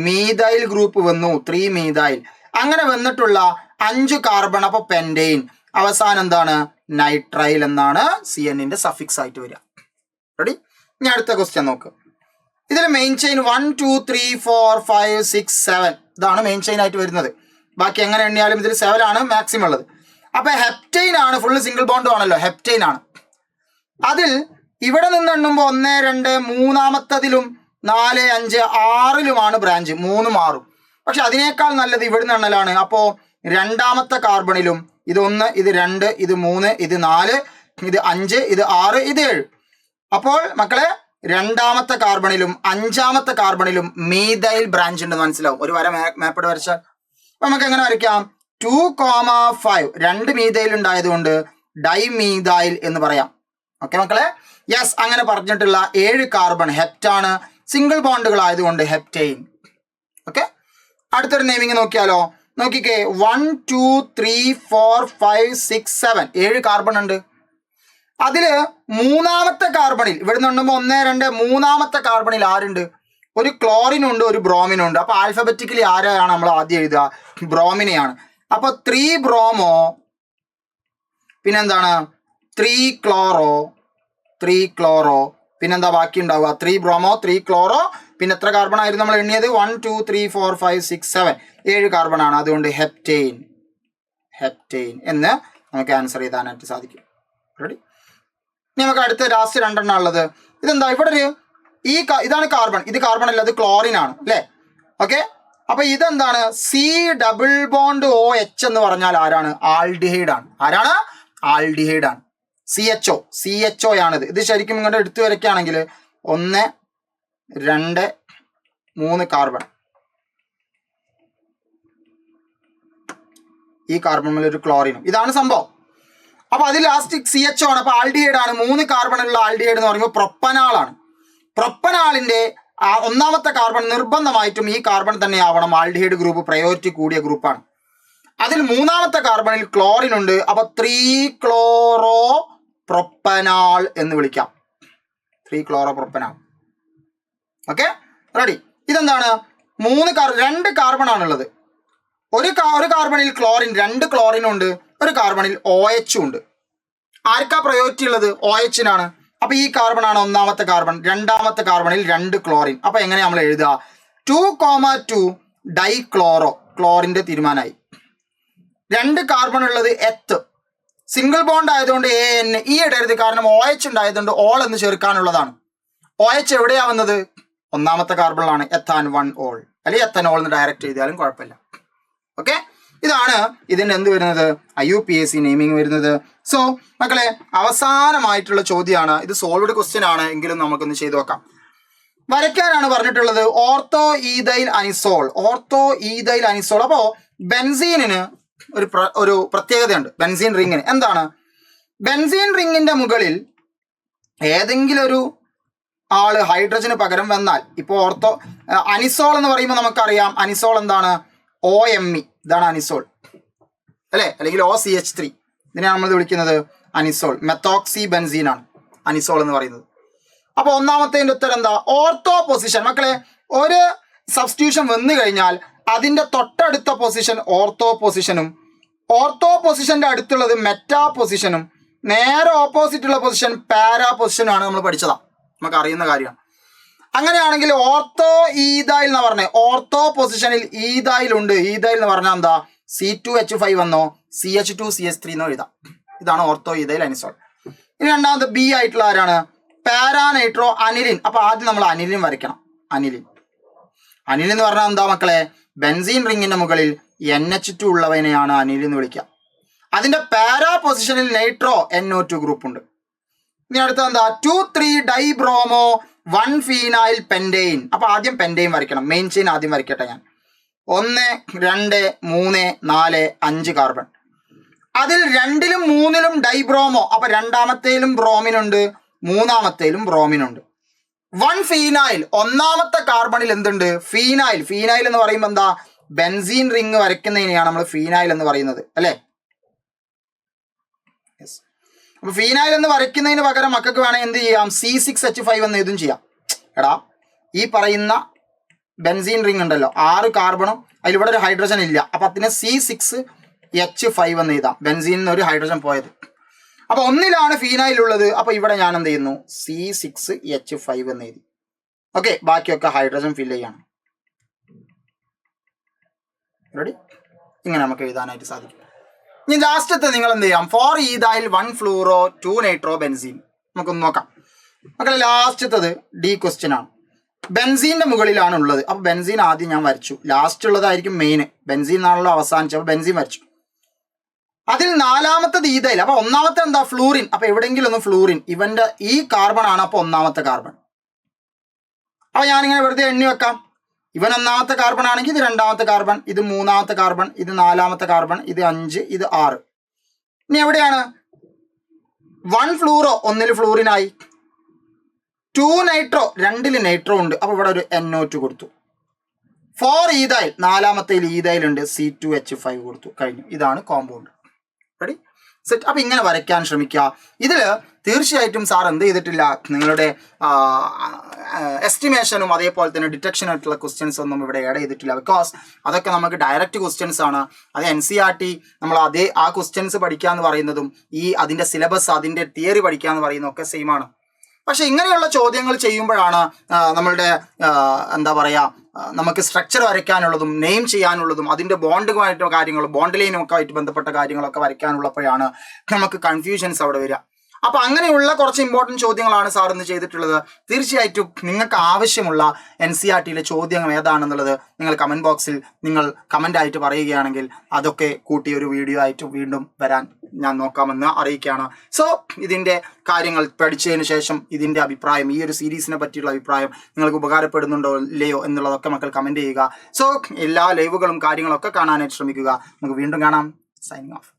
മീഥൈൽ ഗ്രൂപ്പ് വന്നു, 3 മീഥൈൽ. അങ്ങനെ വന്നിട്ടുള്ള 5 കാർബൺ. അപ്പൊ പെൻഡൈൻ. അവസാനം എന്താണ്? നൈട്രൈൽ എന്നാണ് CNന്റെ സഫിക്സ് ആയിട്ട് വരിക. റെഡി? ഇനി അടുത്ത ക്വസ്റ്റ്യൻ നോക്ക്. ഇതിൽ മെയിൻ ചെയിൻ 1, 2, 3, 4, 5, 6, 7 ഇതാണ് മെയിൻ ചെയിൻ ആയിട്ട് വരുന്നത്. ബാക്കി എങ്ങനെ എണ്ണിയാലും ഇതിൽ 7 ആണ് മാക്സിമം ഉള്ളത്. അപ്പൊ ഹെപ്റ്റൈൻ ആണ്, ഫുള്ള് സിംഗിൾ ബോണ്ടും ആണല്ലോ, ഹെപ്റ്റൈൻ ആണ്. അതിൽ ഇവിടെ നിന്ന് എണ്ണുമ്പോൾ 1, 2, 3ാമത്തതിലും 4, 5, 6ലുമാണ് ബ്രാഞ്ച്, 3 മാറും. പക്ഷെ അതിനേക്കാൾ നല്ലത് ഇവിടുന്ന് എണ്ണലാണ്. അപ്പോ 2ാമത്തെ കാർബണിലും ഇത് 1, ഇത് 2, ഇത് 3, ഇത് 4, ഇത് 5, ഇത് 6, ഇത് 7. അപ്പോൾ മക്കളെ 2ാമത്തെ കാർബണിലും 5ാമത്തെ കാർബണിലും മീഥൈൽ ബ്രാഞ്ച് ഉണ്ടെന്ന് മനസ്സിലാവും. ഒരു വര മാപ്പിട് വരച്ചാൽ നമുക്ക് എങ്ങനെ വരയ്ക്കാം? 2,5 2 മീഥൈൽ ഉണ്ടായതുകൊണ്ട് ഡൈമീഥൈൽ എന്ന് പറയാം. ഓക്കെ മക്കളെ? യെസ്, അങ്ങനെ പറഞ്ഞിട്ടുള്ള 7 കാർബൺ ഹെപ്റ്റാണ്. സിംഗിൾ ബോണ്ടുകൾ ആയതുകൊണ്ട് ഹെപ്റ്റൈൻ. ഓക്കെ, അടുത്തൊരു നെയിമിങ് നോക്കിയാലോ. നോക്കിക്കേ 1 2 3 4 5 6 7 7 കാർബൺ ഉണ്ട്. അതില് മൂന്നാമത്തെ കാർബണിൽ ഇവിടെ നിന്നുമ്പോൾ 1 2 മൂന്നാമത്തെ കാർബണിൽ ആരുണ്ട്? ഒരു ക്ലോറിനുണ്ട്, ഒരു ബ്രോമിനുണ്ട്. അപ്പൊ ആൽഫബറ്റിക്കലി ആരെയാണ് നമ്മൾ ആദ്യം എഴുതുക? ബ്രോമിനെയാണ്. അപ്പൊ 3 ബ്രോമോ, പിന്നെന്താണ് 3 ക്ലോറോ, പിന്നെന്താ ബാക്കി ഉണ്ടാവുക? 3 ബ്രോമോ 3 ക്ലോറോ, പിന്നെ എത്ര കാർബൺ ആയിരുന്നു നമ്മൾ എണ്ണിയത്? 1 2 3 4 5 6 7 7 കാർബൺ ആണ്. അതുകൊണ്ട് ഹെപ്റ്റെയിൻ എന്ന് നമുക്ക് ആൻസർ ചെയ്താനായിട്ട് സാധിക്കും. റെഡി? ഇനി നമുക്ക് അടുത്ത ലാസ്റ്റ് 2 എണ്ണം ഉള്ളത്. ഇതെന്താ? ഇവിടെ ഒരു ഇതാണ് കാർബൺ, ഇത് കാർബൺ അല്ല, അത് ക്ലോറിൻ ആണ് അല്ലേ? ഓക്കെ, അപ്പൊ ഇതെന്താണ്? COOH എന്ന് പറഞ്ഞാൽ ആരാണ്? ആൽഡിഹൈഡ് ആണ്. ആരാണ്? ആൽഡിഹൈഡ് ആണ്. CHO ആണിത്. ഇത് ശരിക്കും ഇങ്ങോട്ട് എടുത്തു വരയ്ക്കുകയാണെങ്കിൽ 1 2 3 കാർബൺ, ഈ കാർബൺ മേലെ ഒരു ക്ലോറിനും, ഇതാണ് സംഭവം. അപ്പൊ അതിൽ ലാസ്റ്റ് CHO ആണ്. അപ്പൊ ആൽഡിഹൈഡ് ആണ്. 3 കാർബൺ ഉള്ള ആൽഡിഹൈഡ് എന്ന് പറയുമ്പോൾ പ്രൊപ്പനാളാണ്. പ്രൊപ്പനാളിന്റെ ഒന്നാമത്തെ കാർബൺ നിർബന്ധമായിട്ടും ഈ കാർബൺ തന്നെ ആവണം. ആൽഡിഹൈഡ് ഗ്രൂപ്പ് പ്രയോറിറ്റി കൂടിയ ഗ്രൂപ്പാണ്. അതിൽ മൂന്നാമത്തെ കാർബണിൽ ക്ലോറിൻ ഉണ്ട്. അപ്പൊ 3 ക്ലോറോ പ്രൊപ്പനാൽ എന്ന് വിളിക്കാം. 3 ക്ലോറോ പ്രൊപ്പനാൽ. Okay, ready? ഇതെന്താണ്? 2 കാർബൺ ആണുള്ളത്. ഒരു കാർബണിൽ ക്ലോറിൻ, 2 ക്ലോറിനും ഉണ്ട്. ഒരു കാർബണിൽ OH ഉണ്ട്. ആർക്കാ പ്രയോറിറ്റി ഉള്ളത്? OH-നാണ്. അപ്പൊ ഈ കാർബൺ ആണ് ഒന്നാമത്തെ കാർബൺ. രണ്ടാമത്തെ കാർബണിൽ 2 ക്ലോറിൻ. അപ്പൊ എങ്ങനെ നമ്മൾ എഴുതുക? 2,2 ഡൈക്ലോറോ. ക്ലോറിന്റെ തീരുമാനമായി. 2 കാർബൺ ഉള്ളത് എത്ത്, സിംഗിൾ ബോണ്ട് ആയതുകൊണ്ട് AN ഈ ഇടരുത്, കാരണം OH ഉണ്ടായതുകൊണ്ട് ഓൾ എന്ന് ചേർക്കാനുള്ളതാണ്. OH എവിടെയാ വന്നത്? ഒന്നാമത്തെ കാർബണിലാണ്. എത്താൻ 1 ഓൾ, അല്ലെങ്കിൽ എത്തനോൾ എന്ന് ഡയറക്റ്റ് ചെയ്താലും കുഴപ്പമില്ല. ഓക്കെ, ഇതാണ് ഇതിൻ്റെ എന്ത് വരുന്നത്? IUPAC നെയിമിങ് വരുന്നത്. സോ മക്കളെ, അവസാനമായിട്ടുള്ള ചോദ്യമാണ് ഇത്. സോൾവ്ഡ് ക്വസ്റ്റ്യൻ ആണ്, എങ്കിലും നമുക്കൊന്ന് ചെയ്തു നോക്കാം. വരയ്ക്കാനാണ് പറഞ്ഞിട്ടുള്ളത്. Ortho ethyl anisole. അപ്പോൾ ബെൻസീനിന് ഒരു പ്രത്യേകതയുണ്ട്. ബെൻസീൻ റിങ്ങിന് എന്താണ്? ബെൻസീൻ റിങ്ങിന്റെ മുകളിൽ ഏതെങ്കിലും ഒരു ആള് ഹൈഡ്രജന് പകരം വന്നാൽ, ഇപ്പോൾ അനിസോൾ എന്ന് പറയുമ്പോൾ നമുക്കറിയാം അനിസോൾ എന്താണ്? OMe, ഇതാണ് അനിസോൾ അല്ലേ? അല്ലെങ്കിൽ OCH3, ഇതിനെയാണ് നമ്മൾ വിളിക്കുന്നത് അനിസോൾ. മെത്തോക്സി ബെൻസീൻ ആണ് അനിസോൾ എന്ന് പറയുന്നത്. അപ്പൊ ഒന്നാമത്തേന്റെ ഉത്തരം എന്താ? Ortho position. മക്കളെ, ഒരു സബ്സ്റ്റിറ്റ്യൂഷൻ വന്നു കഴിഞ്ഞാൽ അതിന്റെ തൊട്ടടുത്ത പൊസിഷൻ ഓർത്തോ പൊസിഷനും, ഓർത്തോ പൊസിഷന്റെ അടുത്തുള്ളത് മെറ്റാ പൊസിഷനും, നേരെ ഓപ്പോസിറ്റ് ഉള്ള പൊസിഷൻ പാരാ പൊസിഷനും ആണ്. നമ്മൾ പഠിച്ചതാ, നമുക്ക് അറിയുന്ന കാര്യമാണ്. അങ്ങനെയാണെങ്കിൽ ഓർത്തോ ഈഥൈൽ എന്ന് പറഞ്ഞേ, ഓർത്തോ പൊസിഷനിൽ ഈഥൈൽ ഉണ്ട്. ഈഥൈൽ എന്ന് പറഞ്ഞാൽ എന്താ? C2H5 എന്നോ CH2CH3 എന്നോ എഴുതാം. ഇതാണ് ഓർത്തോ ഈഥൈൽ അനിസോൾ. ഇനി രണ്ടാമത് B ആയിട്ടുള്ള ആരാണ്? പാരാനൈട്രോ അനിലിൻ. അപ്പൊ ആദ്യം നമ്മൾ അനിലിൻ വരയ്ക്കണം. അനിലിൻ എന്ന് പറഞ്ഞാൽ എന്താ മക്കളെ? ബെൻസീൻ റിങ്ങിന്റെ മുകളിൽ NH2 ഉള്ളവനെയാണ് അനിലിൻ എന്ന് വിളിക്കുക. അതിന്റെ പാരാ പൊസിഷനിൽ നൈട്രോ NO2 ഗ്രൂപ്പ് ഉണ്ട്. ഇനി അടുത്ത എന്താ? 2,3 ഡൈബ്രോമോ 1 ഫീനൈൽ പെൻറ്റെയിൻ. അപ്പൊ ആദ്യം പെൻറ്റെയിൻ വരയ്ക്കണം. മെയിൻ ചെയിൻ ആദ്യം വരയ്ക്കട്ടെ ഞാൻ. 1 2 3 4 5 കാർബൺ. അതിൽ 2ലും 3ലും ഡൈബ്രോമോ. അപ്പൊ രണ്ടാമത്തേലും ബ്രോമിനുണ്ട്, മൂന്നാമത്തേലും ബ്രോമിനുണ്ട്. 1 ഫീനൈൽ, ഒന്നാമത്തെ കാർബണിൽ എന്തുണ്ട്? ഫീനൈൽ. ഫീനൈൽ എന്ന് പറയുമ്പോൾ എന്താ? ബെൻസീൻ റിങ് വരയ്ക്കുന്നതിനെയാണ് നമ്മൾ ഫീനൈൽ എന്ന് പറയുന്നത് അല്ലേ? അപ്പൊ ഫീനൈൽ എന്ന് വരയ്ക്കുന്നതിന് പകരം മക്കൾക്ക് വേണമെങ്കിൽ എന്ത് ചെയ്യാം? C6H5 എന്ന് ഇതും ചെയ്യാം. എടാ, ഈ പറയുന്ന ബെൻസീൻ റിങ് ഉണ്ടല്ലോ, 6 കാർബണും അതിലിവിടെ ഒരു ഹൈഡ്രജൻ ഇല്ല. അപ്പൊ അതിന് C6H5 എന്ന് എഴുതാം. ബെൻസീനിൽ ഒരു ഹൈഡ്രജൻ പോയത്. അപ്പൊ ഒന്നിലാണ് ഫീനൈൽ ഉള്ളത്. അപ്പൊ ഇവിടെ ഞാൻ എന്ത് ചെയ്യുന്നു? C6H5 എന്ന് എഴുതി. ഓക്കെ, ബാക്കിയൊക്കെ ഹൈഡ്രജൻ ഫില്ല് ചെയ്യണം. റെഡി? ഇങ്ങനെ നമുക്ക് എഴുതാനായിട്ട് സാധിക്കും. ഇനി ലാസ്റ്റത്തെ നിങ്ങൾ എന്ത് ചെയ്യാം? 4 ഈഥൈൽ 1 ഫ്ലൂറോ 2 നൈട്രോ ബെൻസീൻ. നമുക്കൊന്ന് നോക്കാം മക്കളെ. ലാസ്റ്റത്തത് D ക്വസ്റ്റ്യൻ ആണ്. ബെൻസീന്റെ മുകളിലാണ് ഉള്ളത്. അപ്പൊ ബെൻസീൻ ആദ്യം ഞാൻ വരച്ചു. ലാസ്റ്റ് ഉള്ളതായിരിക്കും മെയിൻ. ബെൻസീൻ ആണല്ലോ അവസാനിച്ചത്. അപ്പൊ ബെൻസീൻ വരച്ചു. അതിൽ നാലാമത്തത് ഈഥൈൽ. അപ്പൊ ഒന്നാമത്തെ എന്താ? ഫ്ലൂറിൻ. അപ്പൊ എവിടെയെങ്കിലും ഒന്ന് ഫ്ലൂറിൻ. ഇവന്റെ ഈ കാർബൺ ആണ്. അപ്പൊ ഒന്നാമത്തെ കാർബൺ. അപ്പൊ ഞാനിങ്ങനെ വെറുതെ എണ്ണി വെക്കാം. ഇവൻ ഒന്നാമത്തെ കാർബൺ ആണെങ്കിൽ ഇത് രണ്ടാമത്തെ കാർബൺ, ഇത് മൂന്നാമത്തെ കാർബൺ, ഇത് നാലാമത്തെ കാർബൺ, ഇത് 5, ഇത് 6. ഇനി എവിടെയാണ്? 1 ഫ്ലൂറോ, 1ൽ ഫ്ലൂറിനായി. 2 നൈട്രോ, 2ൽ നൈട്രോ ഉണ്ട്. അപ്പൊ ഇവിടെ ഒരു NO2 കൊടുത്തു. ഫോർ ഈതൈൽ, നാലാമത്തേൽ ഈതൈൽ ഉണ്ട്, C2H5 കൊടുത്തു, കഴിഞ്ഞു. ഇതാണ് കോമ്പൗണ്ട്. Ready, set. അപ്പം ഇങ്ങനെ വരയ്ക്കാൻ ശ്രമിക്കുക. ഇതിൽ തീർച്ചയായിട്ടും സാർ എന്ത് ചെയ്തിട്ടില്ല, നിങ്ങളുടെ എസ്റ്റിമേഷനും അതേപോലെ തന്നെ ഡിറ്റക്ഷനായിട്ടുള്ള ക്വസ്റ്റ്യൻസ് ഒന്നും ഇവിടെ ആഡ് ചെയ്തിട്ടില്ല. ബിക്കോസ് അതൊക്കെ നമുക്ക് ഡയറക്റ്റ് ക്വസ്റ്റ്യൻസ് ആണ്. അത് NCERT നമ്മൾ ആ ക്വസ്റ്റ്യൻസ് പഠിക്കുക എന്ന് പറയുന്നതും അതിൻ്റെ സിലബസ്, അതിൻ്റെ തിയറി പഠിക്കുക എന്ന് പറയുന്നതൊക്കെ സെയിം ആണ്. പക്ഷെ ഇങ്ങനെയുള്ള ചോദ്യങ്ങൾ ചെയ്യുമ്പോഴാണ് നമ്മളുടെ എന്താ പറയുക, നമുക്ക് സ്ട്രക്ചർ വരയ്ക്കാനുള്ളതും നെയിം ചെയ്യാനുള്ളതും അതിൻ്റെ ബോണ്ടുമായിട്ടോ കാര്യങ്ങളും ബോണ്ട് ലൈനുമൊക്കെ ആയിട്ട് ബന്ധപ്പെട്ട കാര്യങ്ങളൊക്കെ വരയ്ക്കാനുള്ളപ്പോഴാണ് നമുക്ക് കൺഫ്യൂഷൻസ് അവിടെ വരിക. അപ്പോൾ അങ്ങനെയുള്ള കുറച്ച് ഇമ്പോർട്ടൻറ്റ് ചോദ്യങ്ങളാണ് സാർ ഇന്ന് ചെയ്തിട്ടുള്ളത്. തീർച്ചയായിട്ടും നിങ്ങൾക്ക് ആവശ്യമുള്ള NCERTയിലെ ചോദ്യങ്ങൾ ഏതാണെന്നുള്ളത് നിങ്ങൾ കമൻറ്റ് ബോക്സിൽ നിങ്ങൾ കമൻ്റായിട്ട് പറയുകയാണെങ്കിൽ അതൊക്കെ കൂട്ടി ഒരു വീഡിയോ ആയിട്ട് വീണ്ടും വരാൻ ഞാൻ നോക്കാമെന്ന് അറിയിക്കുകയാണ്. സോ ഇതിൻ്റെ കാര്യങ്ങൾ പഠിച്ചതിന് ശേഷം ഇതിൻ്റെ അഭിപ്രായം, ഈ ഒരു സീരീസിനെ പറ്റിയുള്ള അഭിപ്രായം നിങ്ങൾക്ക് ഉപകാരപ്പെടുന്നുണ്ടോ ഇല്ലയോ എന്നുള്ളതൊക്കെ മക്കൾ കമൻറ്റ് ചെയ്യുക. സോ എല്ലാ ലൈവുകളും കാര്യങ്ങളൊക്കെ കാണാനായിട്ട് ശ്രമിക്കുക. നമുക്ക് വീണ്ടും കാണാം. Signing off.